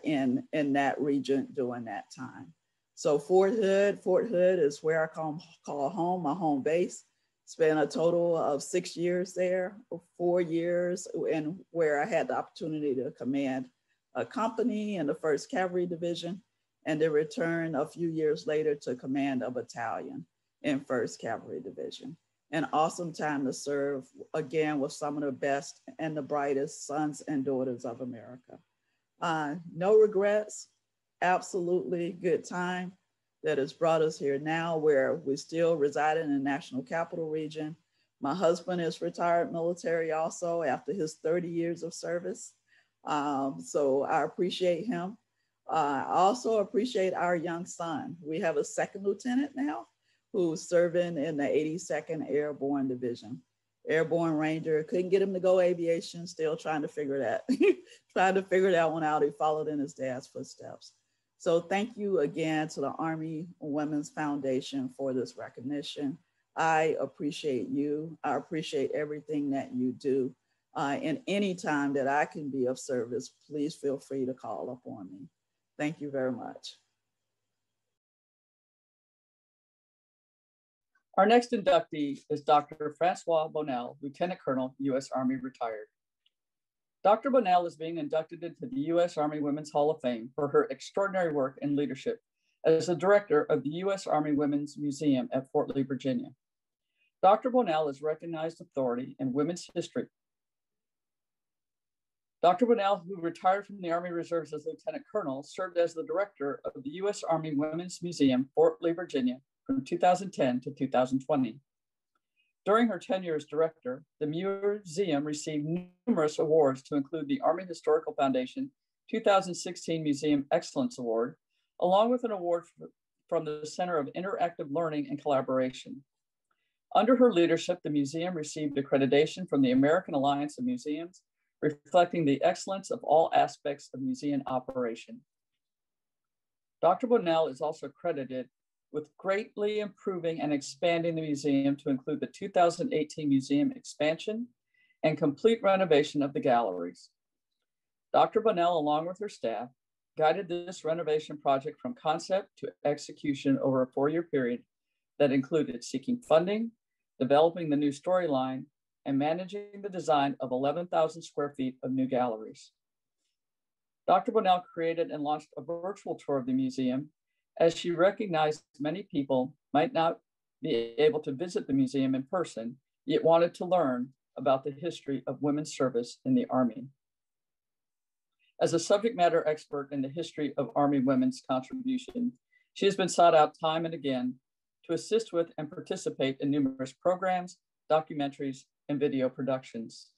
in that region during that time. So Fort Hood is where I call home, my home base. Spent a total of 6 years there, 4 years, and where I had the opportunity to command a company in the 1st Cavalry Division, and then return a few years later to command a battalion in 1st Cavalry Division. An awesome time to serve, again, with some of the best and the brightest sons and daughters of America. No regrets, absolutely good time that has brought us here now, where we still reside in the National Capital Region. My husband is retired military also after his 30 years of service. So I appreciate him. I also appreciate our young son. We have a 2nd lieutenant now who's serving in the 82nd Airborne Division. Airborne Ranger, couldn't get him to go aviation, still trying to figure that, trying to figure that one out. He followed in his dad's footsteps. So thank you again to the Army Women's Foundation for this recognition. I appreciate you. I appreciate everything that you do. And any time that I can be of service, please feel free to call upon me. Thank you very much. Our next inductee is Dr. Francois Bonnell, Lieutenant Colonel, U.S. Army retired. Dr. Bonnell is being inducted into the U.S. Army Women's Hall of Fame for her extraordinary work and leadership as the director of the U.S. Army Women's Museum at Fort Lee, Virginia. Dr. Bonnell is recognized authority in women's history. Dr. Bonnell, who retired from the Army Reserves as Lieutenant Colonel, served as the director of the U.S. Army Women's Museum, Fort Lee, Virginia, from 2010 to 2020. During her tenure as director, the museum received numerous awards to include the Army Historical Foundation 2016 Museum Excellence Award, along with an award from the Center of Interactive Learning and Collaboration. Under her leadership, the museum received accreditation from the American Alliance of Museums, reflecting the excellence of all aspects of museum operation. Dr. Bonnell is also credited with greatly improving and expanding the museum to include the 2018 museum expansion and complete renovation of the galleries. Dr. Bonnell, along with her staff, guided this renovation project from concept to execution over a 4-year period that included seeking funding, developing the new storyline, and managing the design of 11,000 square feet of new galleries. Dr. Bonnell created and launched a virtual tour of the museum, as she recognized many people might not be able to visit the museum in person, yet wanted to learn about the history of women's service in the Army. As a subject matter expert in the history of Army women's contribution, she has been sought out time and again to assist with and participate in numerous programs, documentaries, and video productions.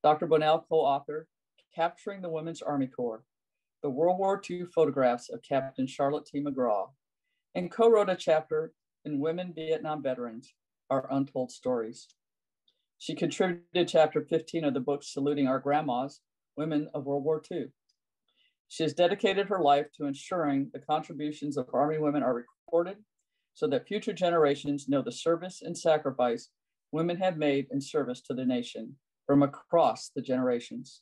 Dr. Bonnell co-authored Capturing the Women's Army Corps, the World War II photographs of Captain Charlotte T. McGraw, and co-wrote a chapter in Women Vietnam Veterans, Our Untold Stories. She contributed chapter 15 of the book Saluting Our Grandmas, Women of World War II. She has dedicated her life to ensuring the contributions of Army women are recorded so that future generations know the service and sacrifice women have made in service to the nation from across the generations.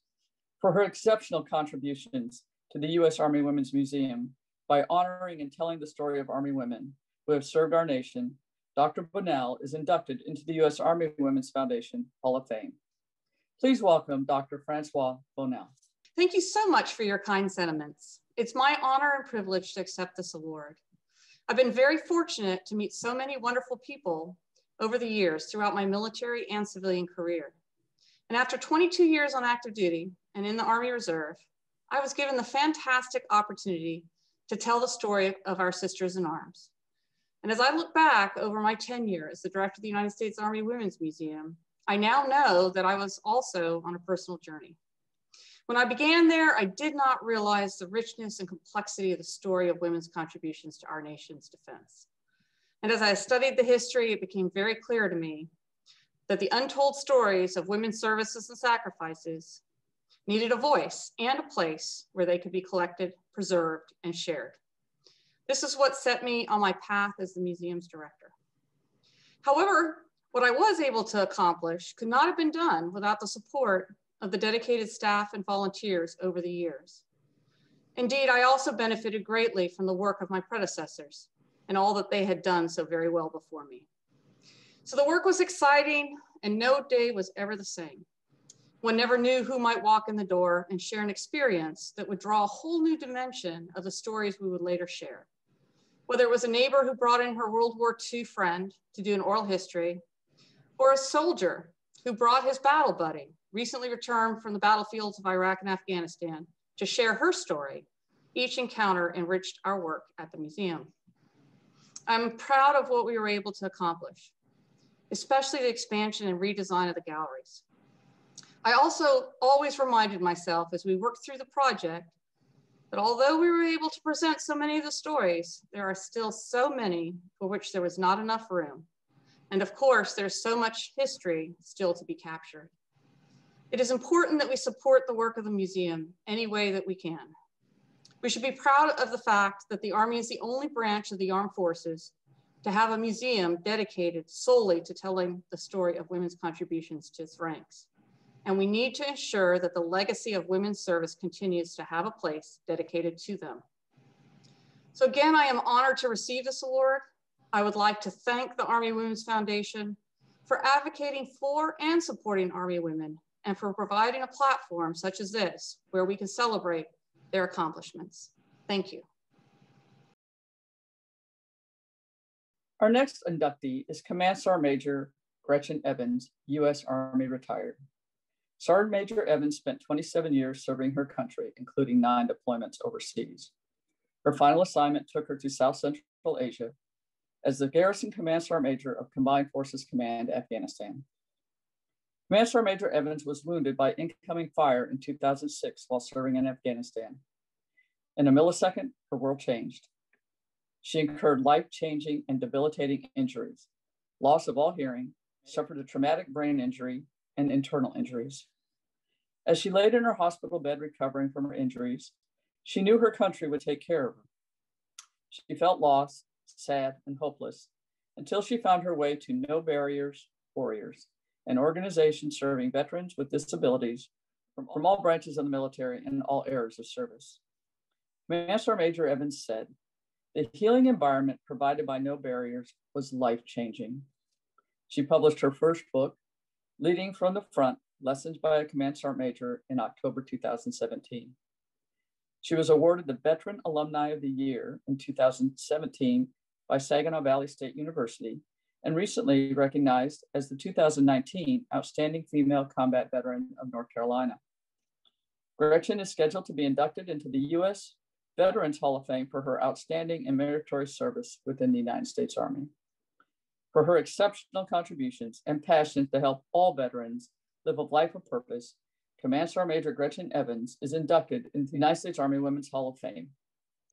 For her exceptional contributions to the U.S. Army Women's Museum by honoring and telling the story of Army women who have served our nation, Dr. Bonnell is inducted into the U.S. Army Women's Foundation Hall of Fame. Please welcome Dr. Francois Bonnell. Thank you so much for your kind sentiments. It's my honor and privilege to accept this award. I've been very fortunate to meet so many wonderful people over the years throughout my military and civilian career. And after 22 years on active duty and in the Army Reserve, I was given the fantastic opportunity to tell the story of our sisters in arms. And as I look back over my tenure as the director of the United States Army Women's Museum, I now know that I was also on a personal journey. When I began there, I did not realize the richness and complexity of the story of women's contributions to our nation's defense. And as I studied the history, it became very clear to me that the untold stories of women's services and sacrifices needed a voice and a place where they could be collected, preserved, and shared. This is what set me on my path as the museum's director. However, what I was able to accomplish could not have been done without the support of the dedicated staff and volunteers over the years. Indeed, I also benefited greatly from the work of my predecessors and all that they had done so very well before me. So the work was exciting and no day was ever the same. One never knew who might walk in the door and share an experience that would draw a whole new dimension of the stories we would later share. Whether it was a neighbor who brought in her World War II friend to do an oral history, or a soldier who brought his battle buddy, recently returned from the battlefields of Iraq and Afghanistan, to share her story, each encounter enriched our work at the museum. I'm proud of what we were able to accomplish, especially the expansion and redesign of the galleries. I also always reminded myself as we worked through the project that although we were able to present so many of the stories, there are still so many for which there was not enough room. And of course, there's so much history still to be captured. It is important that we support the work of the museum any way that we can. We should be proud of the fact that the Army is the only branch of the armed forces to have a museum dedicated solely to telling the story of women's contributions to its ranks. And we need to ensure that the legacy of women's service continues to have a place dedicated to them. So again, I am honored to receive this award. I would like to thank the Army Women's Foundation for advocating for and supporting Army women and for providing a platform such as this where we can celebrate their accomplishments. Thank you. Our next inductee is Command Sergeant Major Gretchen Evans, U.S. Army retired. Sergeant Major Evans spent 27 years serving her country, including 9 deployments overseas. Her final assignment took her to South Central Asia as the Garrison Command Sergeant Major of Combined Forces Command, Afghanistan. Command Sergeant Major Evans was wounded by incoming fire in 2006 while serving in Afghanistan. In a millisecond, her world changed. She incurred life-changing and debilitating injuries, loss of all hearing, suffered a traumatic brain injury, and internal injuries. As she laid in her hospital bed recovering from her injuries, she knew her country would take care of her. She felt lost, sad, and hopeless until she found her way to No Barriers Warriors, an organization serving veterans with disabilities from all branches of the military and all eras of service. Command Sergeant Major Evans said, "The healing environment provided by No Barriers was life-changing." She published her first book, Leading from the Front, Lessons by a Command Sergeant Major, in October 2017. She was awarded the Veteran Alumni of the Year in 2017 by Saginaw Valley State University and recently recognized as the 2019 Outstanding Female Combat Veteran of North Carolina. Gretchen is scheduled to be inducted into the U.S. Veterans Hall of Fame for her outstanding and meritorious service within the United States Army. For her exceptional contributions and passion to help all veterans live a life of purpose, Command Sergeant Major Gretchen Evans is inducted into the United States Army Women's Hall of Fame.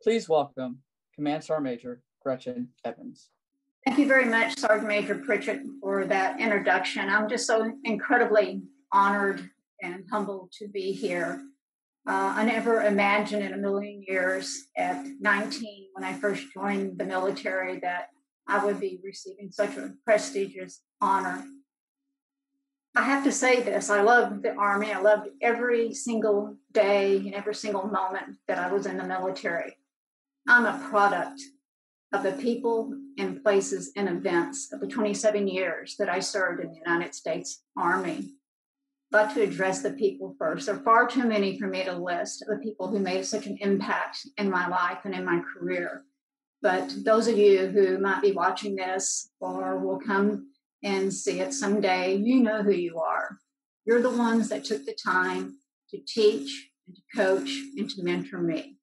Please welcome Command Sergeant Major Gretchen Evans. Thank you very much, Sergeant Major Pritchett, for that introduction. I'm just so incredibly honored and humbled to be here. I never imagined in a million years at 19, when I first joined the military, that I would be receiving such a prestigious honor. I have to say this, I loved the Army. I loved every single day and every single moment that I was in the military. I'm a product of the people and places and events of the 27 years that I served in the United States Army. I'd like to address the people first. There are far too many for me to list of the people who made such an impact in my life and in my career. But those of you who might be watching this or will come and see it someday, you know who you are. You're the ones that took the time to teach and to coach and to mentor me,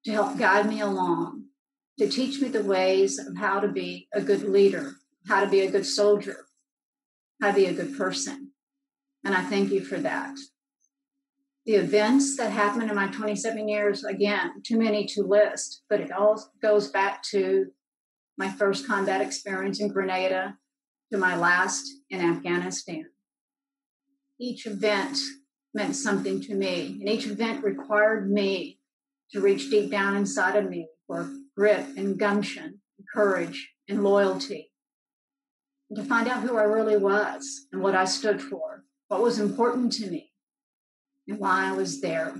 to help guide me along, to teach me the ways of how to be a good leader, how to be a good soldier, how to be a good person. And I thank you for that. The events that happened in my 27 years, again, too many to list, but it all goes back to my first combat experience in Grenada to my last in Afghanistan. Each event meant something to me, and each event required me to reach deep down inside of me for grit and gumption, and courage and loyalty, and to find out who I really was and what I stood for, what was important to me, and why I was there.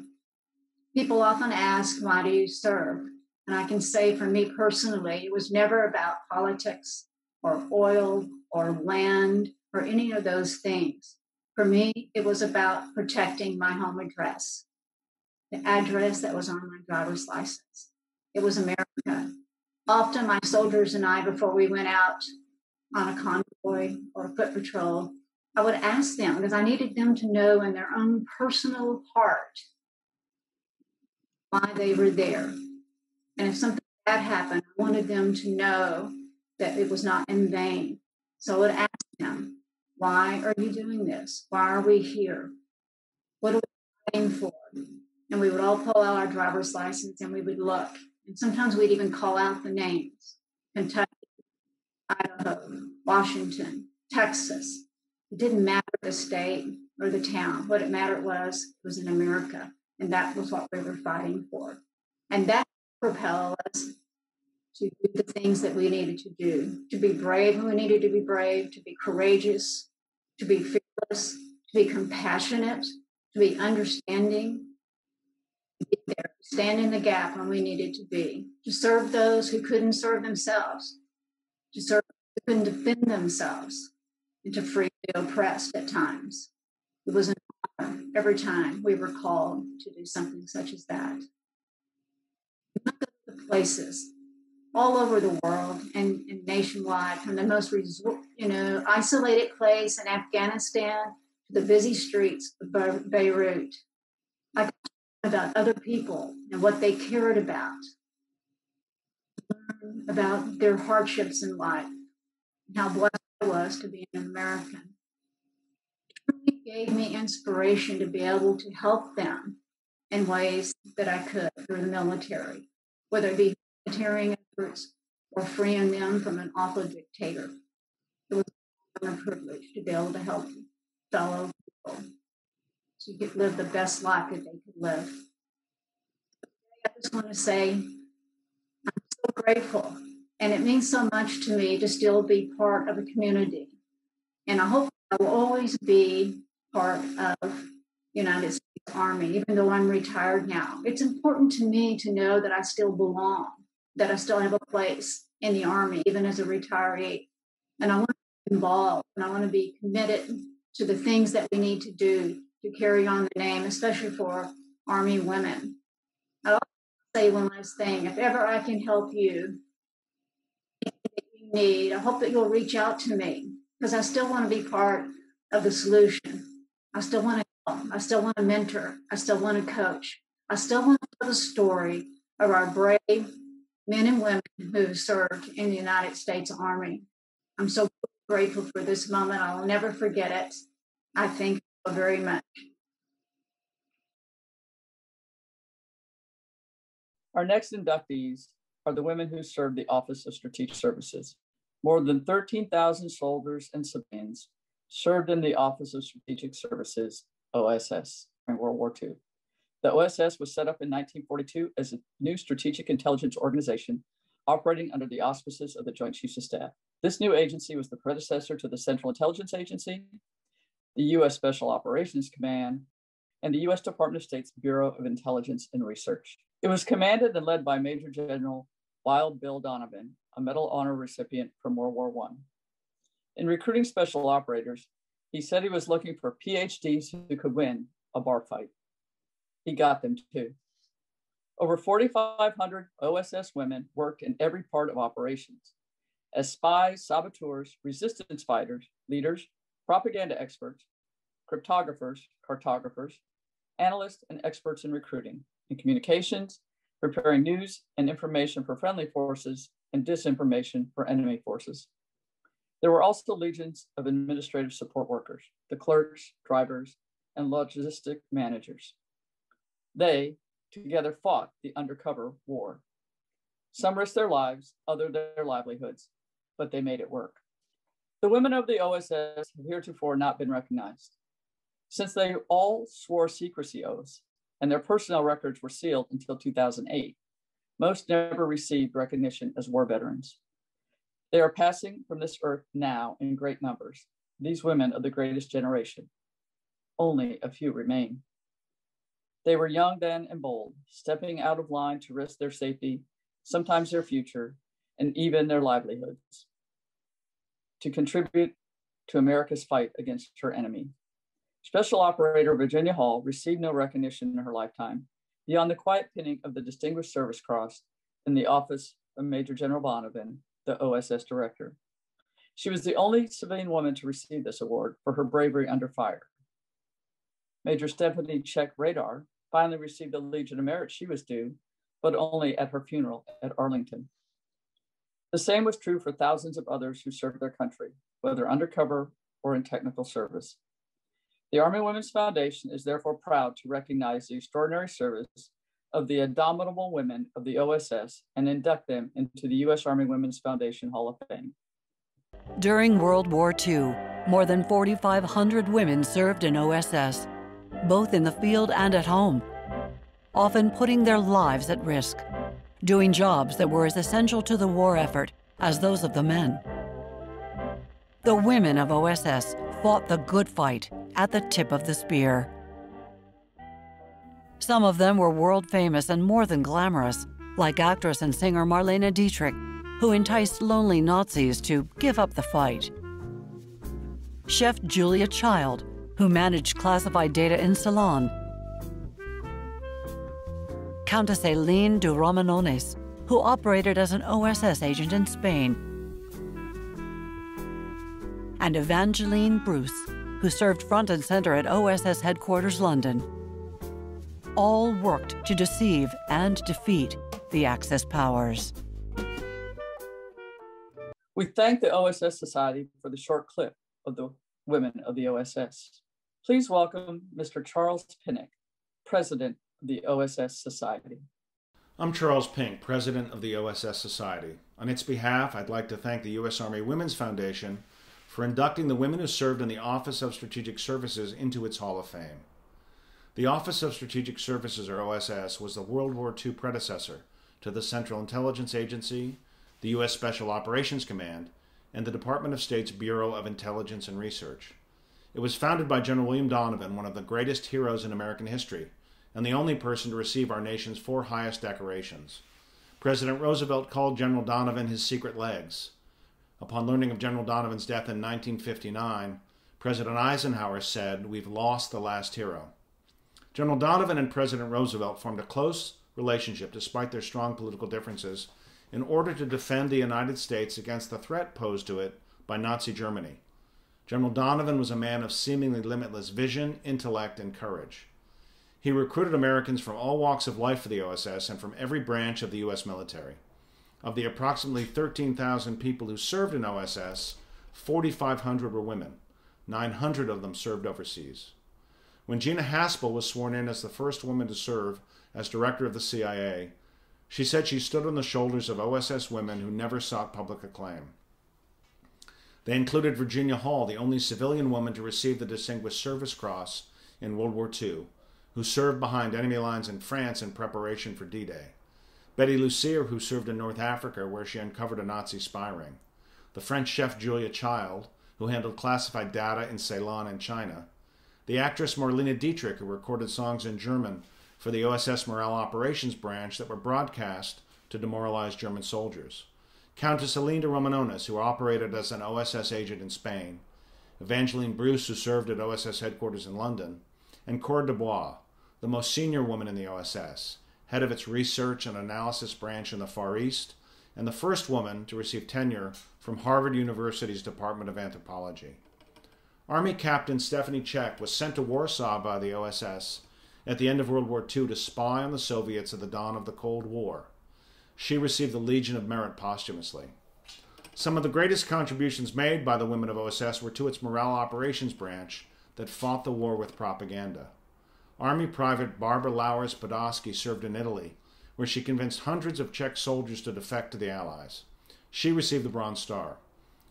People often ask, why do you serve? And I can say for me personally, it was never about politics or oil or land or any of those things. For me, it was about protecting my home address, the address that was on my driver's license. It was America. Often my soldiers and I, before we went out on a convoy or foot patrol, I would ask them, because I needed them to know in their own personal heart why they were there. And if something bad happened, I wanted them to know that it was not in vain. So I would ask them, why are you doing this? Why are we here? What are we fighting for? And we would all pull out our driver's license and we would look. And sometimes we'd even call out the names: Kentucky, Idaho, Washington, Texas. It didn't matter the state or the town. What it mattered was it was in America. And that was what we were fighting for. And that propelled us to do the things that we needed to do, to be brave when we needed to be brave, to be courageous, to be fearless, to be compassionate, to be understanding, to be there, to stand in the gap when we needed to be, to serve those who couldn't serve themselves, to serve those who couldn't defend themselves, and to free the oppressed at times. It was an honor every time we were called to do something such as that. The places all over the world and nationwide, from the most isolated place in Afghanistan to the busy streets of Beirut. I talked about other people and what they cared about, learn about their hardships in life, and how blessed I was to be an American. It really gave me inspiration to be able to help them in ways that I could through the military, whether it be humanitarian efforts or freeing them from an awful dictator. It was a privilege to be able to help fellow people to live the best life that they could live. I just want to say I'm so grateful, and it means so much to me to still be part of a community. And I hope I will always be part of United States Army, even though I'm retired now. It's important to me to know that I still belong, that I still have a place in the Army, even as a retiree. And I want to be involved, and I want to be committed to the things that we need to do to carry on the name, especially for Army women. I'll also say one last thing. If ever I can help you, anything you need, I hope that you'll reach out to me, because I still want to be part of the solution. I still want to help. I still want to mentor. I still want to coach. I still want to tell the story of our brave men and women who served in the United States Army. I'm so grateful for this moment. I will never forget it. I thank you very much. Our next inductees are the women who served the Office of Strategic Services. More than 13,000 soldiers and civilians served in the Office of Strategic Services, OSS, during World War II. The OSS was set up in 1942 as a new strategic intelligence organization operating under the auspices of the Joint Chiefs of Staff. This new agency was the predecessor to the Central Intelligence Agency, the U.S. Special Operations Command, and the U.S. Department of State's Bureau of Intelligence and Research. It was commanded and led by Major General Wild Bill Donovan, a Medal of Honor recipient from World War I. In recruiting special operators, he said he was looking for PhDs who could win a bar fight. He got them too. Over 4,500 OSS women worked in every part of operations as spies, saboteurs, resistance fighters, leaders, propaganda experts, cryptographers, cartographers, analysts, and experts in recruiting, in communications, preparing news and information for friendly forces and disinformation for enemy forces. There were also legions of administrative support workers, the clerks, drivers, and logistic managers. They together fought the undercover war. Some risked their lives, others their livelihoods, but they made it work. The women of the OSS have heretofore not been recognized. Since they all swore secrecy oaths and their personnel records were sealed until 2008, most never received recognition as war veterans. They are passing from this earth now in great numbers, these women of the greatest generation. Only a few remain. They were young then and bold, stepping out of line to risk their safety, sometimes their future, and even their livelihoods, to contribute to America's fight against her enemy. Special Operator Virginia Hall received no recognition in her lifetime beyond the quiet pinning of the Distinguished Service Cross in the office of Major General Donovan, the OSS director. She was the only civilian woman to receive this award for her bravery under fire. Major Stephanie Check Radar finally received the Legion of Merit she was due, but only at her funeral at Arlington. The same was true for thousands of others who served their country, whether undercover or in technical service. The Army Women's Foundation is therefore proud to recognize the extraordinary service of the indomitable women of the OSS and induct them into the U.S. Army Women's Foundation Hall of Fame. During World War II, more than 4,500 women served in OSS, both in the field and at home, often putting their lives at risk, doing jobs that were as essential to the war effort as those of the men. The women of OSS fought the good fight at the tip of the spear. Some of them were world famous and more than glamorous, like actress and singer Marlene Dietrich, who enticed lonely Nazis to give up the fight. Chef Julia Child, who managed classified data in Ceylon. Countess Eileen de Romanones, who operated as an OSS agent in Spain. And Evangeline Bruce, who served front and center at OSS headquarters London. All worked to deceive and defeat the Axis powers. We thank the OSS Society for the short clip of the women of the OSS. Please welcome Mr. Charles Pinnock, President of the OSS Society. I'm Charles Pink, President of the OSS Society. On its behalf, I'd like to thank the U.S. Army Women's Foundation for inducting the women who served in the Office of Strategic Services into its Hall of Fame. The Office of Strategic Services, or OSS, was the World War II predecessor to the Central Intelligence Agency, the U.S. Special Operations Command, and the Department of State's Bureau of Intelligence and Research. It was founded by General William Donovan, one of the greatest heroes in American history, and the only person to receive our nation's 4 highest decorations. President Roosevelt called General Donovan his secret legs. Upon learning of General Donovan's death in 1959, President Eisenhower said, "We've lost the last hero." General Donovan and President Roosevelt formed a close relationship despite their strong political differences in order to defend the United States against the threat posed to it by Nazi Germany. General Donovan was a man of seemingly limitless vision, intellect, and courage. He recruited Americans from all walks of life for the OSS and from every branch of the U.S. military. Of the approximately 13,000 people who served in OSS, 4,500 were women. 900 of them served overseas. When Gina Haspel was sworn in as the first woman to serve as director of the CIA, she said she stood on the shoulders of OSS women who never sought public acclaim. They included Virginia Hall, the only civilian woman to receive the Distinguished Service Cross in World War II, who served behind enemy lines in France in preparation for D-Day. Betty Lucier, who served in North Africa, where she uncovered a Nazi spy ring. The French chef Julia Child, who handled classified data in Ceylon and China. The actress Marlene Dietrich, who recorded songs in German for the OSS Morale Operations Branch that were broadcast to demoralize German soldiers. Countess Eileen de Romanones, who operated as an OSS agent in Spain. Evangeline Bruce, who served at OSS headquarters in London. And Cora Dubois, the most senior woman in the OSS, head of its research and analysis branch in the Far East, and the first woman to receive tenure from Harvard University's Department of Anthropology. Army Captain Stephanie Check was sent to Warsaw by the OSS at the end of World War II to spy on the Soviets at the dawn of the Cold War. She received the Legion of Merit posthumously. Some of the greatest contributions made by the women of OSS were to its Morale Operations Branch that fought the war with propaganda. Army Private Barbara Lauers-Podolsky served in Italy, where she convinced hundreds of Czech soldiers to defect to the Allies. She received the Bronze Star.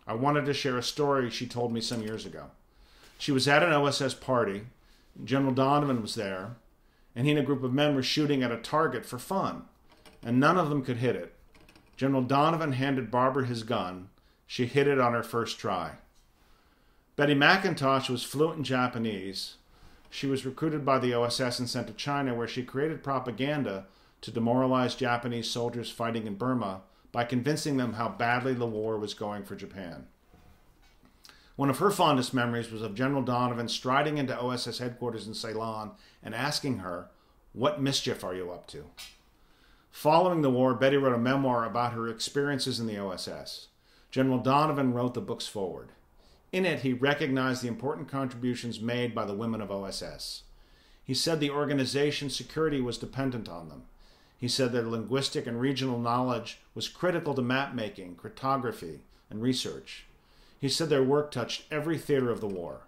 I wanted to share a story she told me some years ago. She was at an OSS party. General Donovan was there, and he and a group of men were shooting at a target for fun, and none of them could hit it. General Donovan handed Barbara his gun. She hit it on her first try. Betty McIntosh was fluent in Japanese. She was recruited by the OSS and sent to China, where she created propaganda to demoralize Japanese soldiers fighting in Burma by convincing them how badly the war was going for Japan. One of her fondest memories was of General Donovan striding into OSS headquarters in Ceylon and asking her, "What mischief are you up to?" Following the war, Betty wrote a memoir about her experiences in the OSS. General Donovan wrote the book's foreword. In it, he recognized the important contributions made by the women of OSS. He said the organization's security was dependent on them. He said their linguistic and regional knowledge was critical to map-making, cartography, and research. He said their work touched every theater of the war.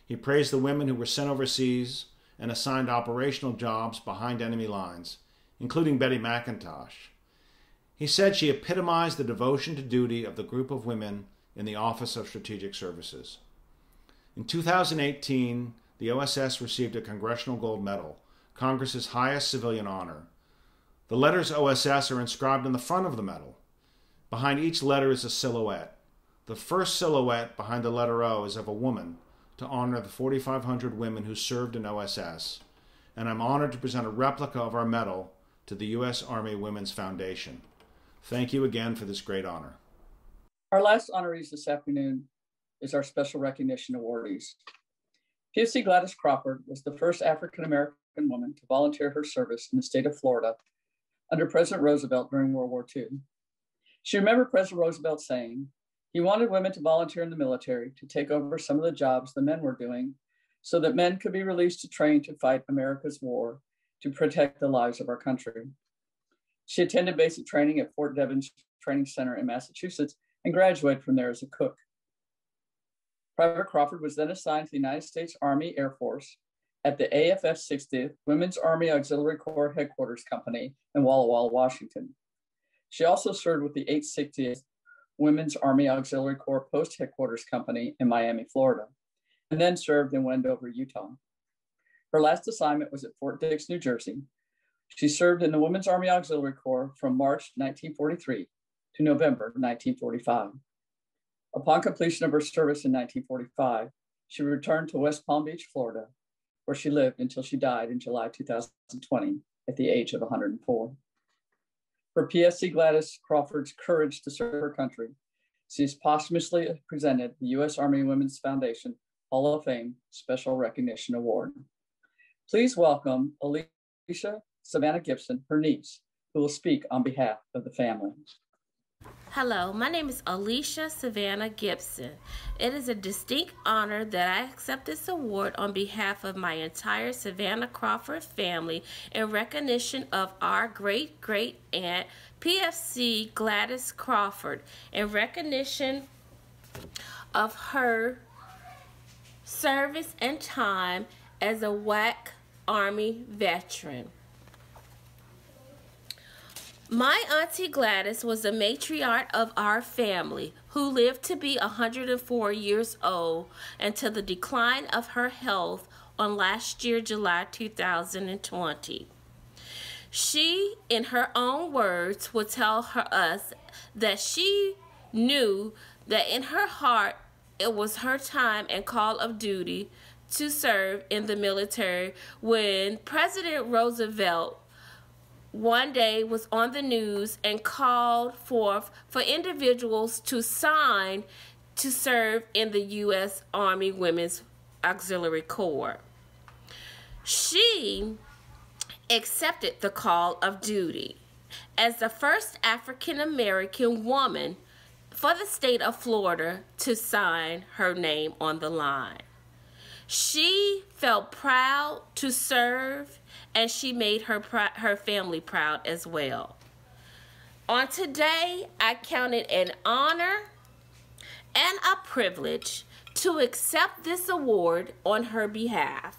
He praised the women who were sent overseas and assigned operational jobs behind enemy lines, including Betty McIntosh. He said she epitomized the devotion to duty of the group of women in the Office of Strategic Services. In 2018, the OSS received a Congressional Gold Medal, Congress's highest civilian honor. The letters OSS are inscribed on the front of the medal. Behind each letter is a silhouette. The first silhouette behind the letter O is of a woman to honor the 4,500 women who served in OSS, and I'm honored to present a replica of our medal to the U.S. Army Women's Foundation. Thank you again for this great honor. Our last honorees this afternoon is our special recognition awardees. PFC Gladys Crawford was the first African-American woman to volunteer her service in the state of Florida under President Roosevelt during World War II. She remembered President Roosevelt saying he wanted women to volunteer in the military to take over some of the jobs the men were doing so that men could be released to train to fight America's war to protect the lives of our country. She attended basic training at Fort Devens Training Center in Massachusetts and graduated from there as a cook. Private Crawford was then assigned to the United States Army Air Force at the AFF 60th Women's Army Auxiliary Corps Headquarters Company in Walla Walla, Washington. She also served with the 860th Women's Army Auxiliary Corps Post Headquarters Company in Miami, Florida, and then served in Wendover, Utah. Her last assignment was at Fort Dix, New Jersey. She served in the Women's Army Auxiliary Corps from March 1943 to November 1945. Upon completion of her service in 1945, she returned to West Palm Beach, Florida, where she lived until she died in July 2020 at the age of 104. For PFC Gladys Crawford's courage to serve her country, she is posthumously presented the U.S. Army Women's Foundation Hall of Fame Special Recognition Award. Please welcome Alicia Savannah Gibson, her niece, who will speak on behalf of the family. Hello, my name is Alicia Savannah Gibson. It is a distinct honor that I accept this award on behalf of my entire Savannah Crawford family in recognition of our great-great-aunt, PFC Gladys Crawford, in recognition of her service and time as a WAC Army veteran. My Auntie Gladys was a matriarch of our family who lived to be 104 years old until the decline of her health on last year, July 2020. She, in her own words, would tell us that she knew that in her heart it was her time and call of duty to serve in the military when President Roosevelt one day was on the news and called for individuals to sign to serve in the U.S. Army Women's Auxiliary Corps. She accepted the call of duty as the first African American woman for the state of Florida to sign her name on the line. She felt proud to serve, and she made her family proud as well. On today, I count it an honor and a privilege to accept this award on her behalf.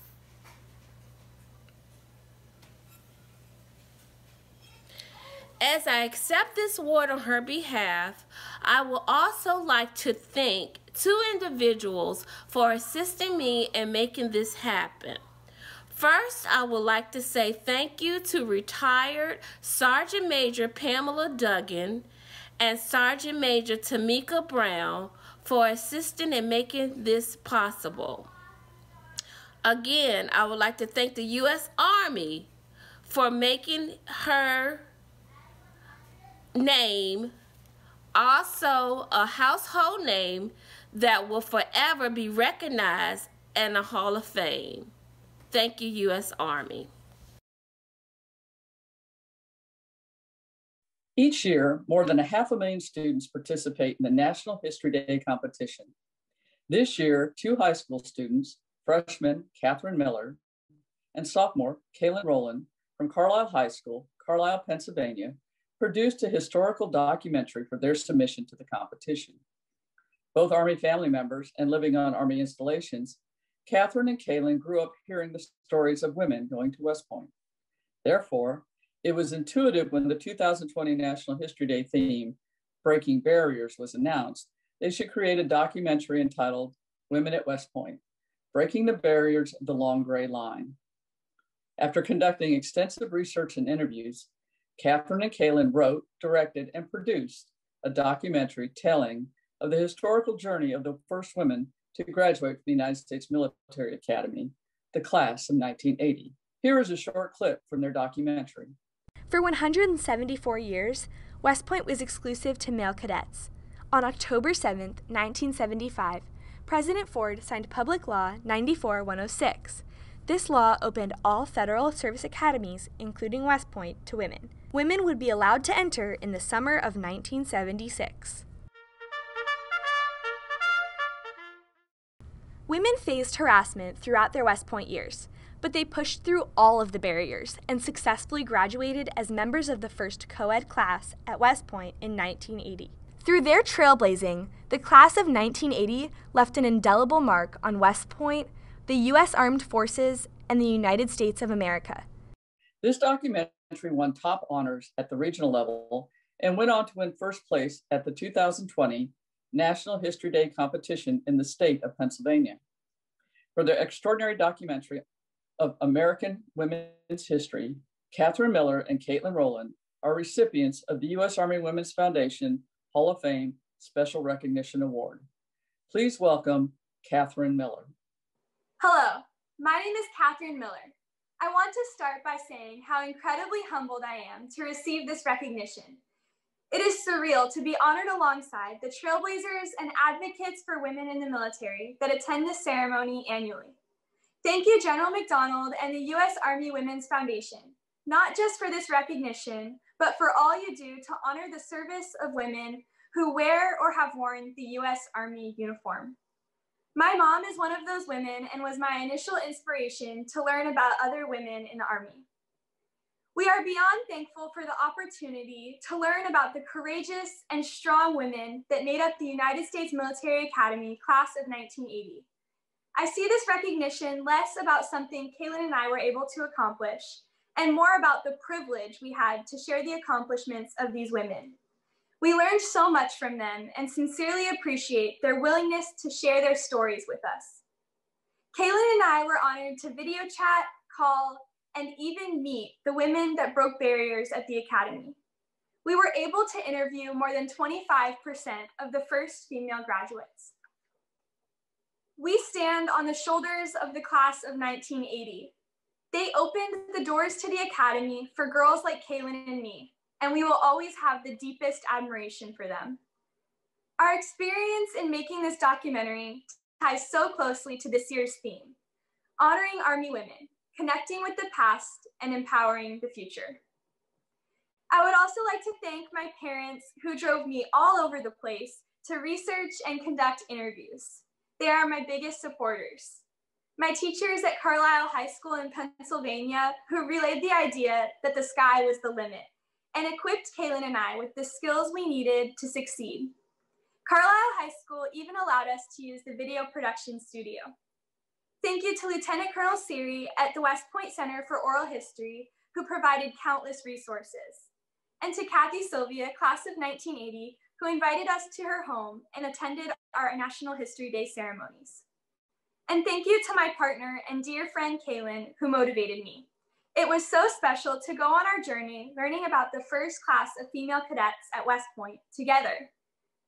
As I accept this award on her behalf, I will also like to thank two individuals for assisting me in making this happen. First, I would like to say thank you to retired Sergeant Major Pamela Duggan and Sergeant Major Tamika Brown for assisting in making this possible. Again, I would like to thank the U.S. Army for making her name also a household name that will forever be recognized in the Hall of Fame. Thank you, U.S. Army. Each year, more than 500,000 students participate in the National History Day competition. This year, 2 high school students, freshman Catherine Miller and sophomore Kaylin Rowland from Carlisle High School, Carlisle, Pennsylvania, produced a historical documentary for their submission to the competition. Both Army family members and living on Army installations, Catherine and Kaylin grew up hearing the stories of women going to West Point. Therefore, it was intuitive when the 2020 National History Day theme, Breaking Barriers, was announced, they should create a documentary entitled Women at West Point, Breaking the Barriers of the Long Gray Line. After conducting extensive research and interviews, Catherine and Kaylin wrote, directed, and produced a documentary telling of the historical journey of the first women to graduate from the United States Military Academy, the class of 1980. Here is a short clip from their documentary. For 174 years, West Point was exclusive to male cadets. On October 7, 1975, President Ford signed Public Law 94-106. This law opened all federal service academies, including West Point, to women. Women would be allowed to enter in the summer of 1976. Women faced harassment throughout their West Point years, but they pushed through all of the barriers and successfully graduated as members of the first co-ed class at West Point in 1980. Through their trailblazing, the class of 1980 left an indelible mark on West Point, the U.S. Armed Forces, and the United States of America. This documentary won top honors at the regional level and went on to win first place at the 2020 National History Day competition in the state of Pennsylvania. For their extraordinary documentary of American women's history, Catherine Miller and Caitlin Rowland are recipients of the U.S. Army Women's Foundation Hall of Fame Special Recognition Award. Please welcome Catherine Miller. Hello, my name is Catherine Miller. I want to start by saying how incredibly humbled I am to receive this recognition. It is surreal to be honored alongside the trailblazers and advocates for women in the military that attend this ceremony annually. Thank you, General McDonald and the U.S. Army Women's Foundation, not just for this recognition, but for all you do to honor the service of women who wear or have worn the U.S. Army uniform. My mom is one of those women and was my initial inspiration to learn about other women in the Army. We are beyond thankful for the opportunity to learn about the courageous and strong women that made up the United States Military Academy class of 1980. I see this recognition less about something Kaylin and I were able to accomplish, and more about the privilege we had to share the accomplishments of these women. We learned so much from them and sincerely appreciate their willingness to share their stories with us. Kaylin and I were honored to video chat, call, and even meet the women that broke barriers at the Academy. We were able to interview more than 25% of the first female graduates. We stand on the shoulders of the class of 1980. They opened the doors to the Academy for girls like Kaylin and me, and we will always have the deepest admiration for them. Our experience in making this documentary ties so closely to this year's theme, honoring Army women, connecting with the past, and empowering the future. I would also like to thank my parents who drove me all over the place to research and conduct interviews. They are my biggest supporters. My teachers at Carlisle High School in Pennsylvania who relayed the idea that the sky was the limit and equipped Kaylin and I with the skills we needed to succeed. Carlisle High School even allowed us to use the video production studio. Thank you to Lieutenant Colonel Siri at the West Point Center for Oral History, who provided countless resources. And to Kathy Sylvia, class of 1980, who invited us to her home and attended our National History Day ceremonies. And thank you to my partner and dear friend Kaylin, who motivated me. It was so special to go on our journey learning about the first class of female cadets at West Point together.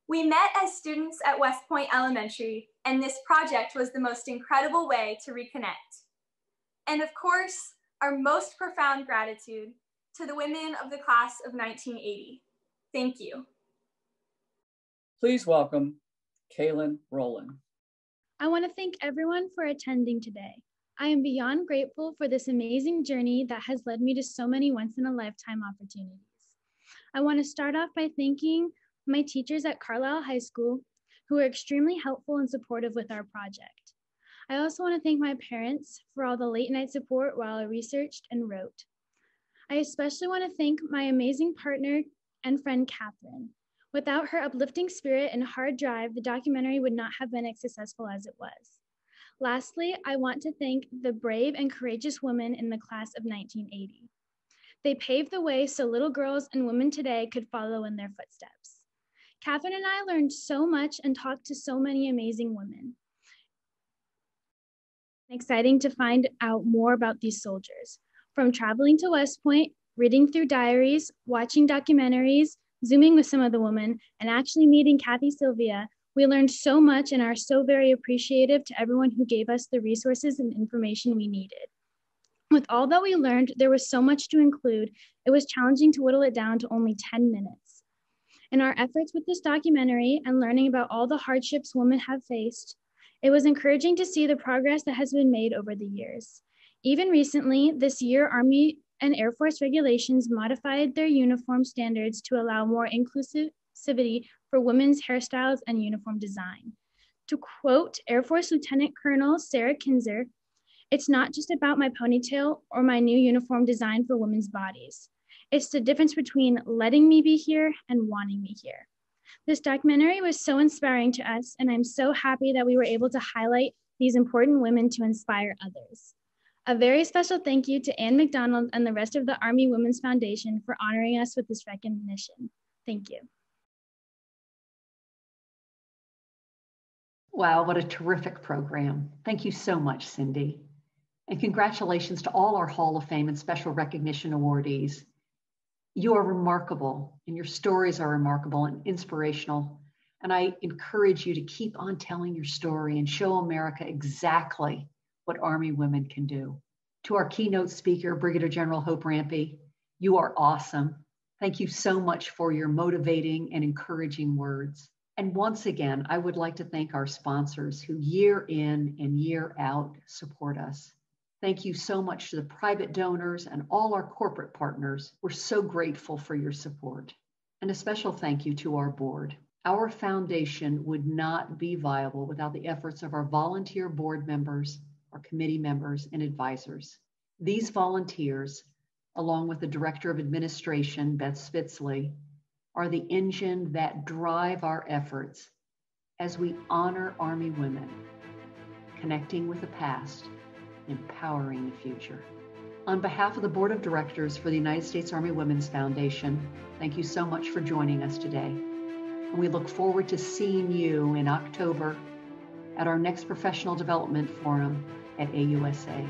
We met as students at West Point Elementary, and this project was the most incredible way to reconnect. And of course, our most profound gratitude to the women of the class of 1980. Thank you. Please welcome Kaylin Rowland. I want to thank everyone for attending today. I am beyond grateful for this amazing journey that has led me to so many once-in-a-lifetime opportunities. I want to start off by thanking my teachers at Carlisle High School, who were extremely helpful and supportive with our project. I also want to thank my parents for all the late night support while I researched and wrote. I especially want to thank my amazing partner and friend, Catherine. Without her uplifting spirit and hard drive, the documentary would not have been as successful as it was. Lastly, I want to thank the brave and courageous women in the class of 1980. They paved the way so little girls and women today could follow in their footsteps. Catherine and I learned so much and talked to so many amazing women. Exciting to find out more about these soldiers. From traveling to West Point, reading through diaries, watching documentaries, Zooming with some of the women, and actually meeting Kathy Sylvia, we learned so much and are so very appreciative to everyone who gave us the resources and information we needed. With all that we learned, there was so much to include, it was challenging to whittle it down to only 10 minutes. In our efforts with this documentary and learning about all the hardships women have faced, it was encouraging to see the progress that has been made over the years. Even recently, this year, Army and Air Force regulations modified their uniform standards to allow more inclusivity for women's hairstyles and uniform design. To quote Air Force Lieutenant Colonel Sarah Kinzer, "It's not just about my ponytail or my new uniform design for women's bodies. It's the difference between letting me be here and wanting me here." This documentary was so inspiring to us, and I'm so happy that we were able to highlight these important women to inspire others. A very special thank you to Ann McDonald and the rest of the Army Women's Foundation for honoring us with this recognition. Thank you. Wow, what a terrific program. Thank you so much, Cindy. And congratulations to all our Hall of Fame and Special Recognition awardees. You are remarkable, and your stories are remarkable and inspirational. And I encourage you to keep on telling your story and show America exactly what Army women can do. To our keynote speaker, Brigadier General Hope Rampey, you are awesome. Thank you so much for your motivating and encouraging words. And once again, I would like to thank our sponsors who year in and year out support us. Thank you so much to the private donors and all our corporate partners. We're so grateful for your support. And a special thank you to our board. Our foundation would not be viable without the efforts of our volunteer board members, our committee members, and advisors. These volunteers, along with the Director of Administration, Beth Spitzley, are the engine that drive our efforts as we honor Army women, connecting with the past, empowering the future. On behalf of the Board of Directors for the United States Army Women's Foundation, thank you so much for joining us today. And we look forward to seeing you in October at our next Professional Development Forum at AUSA.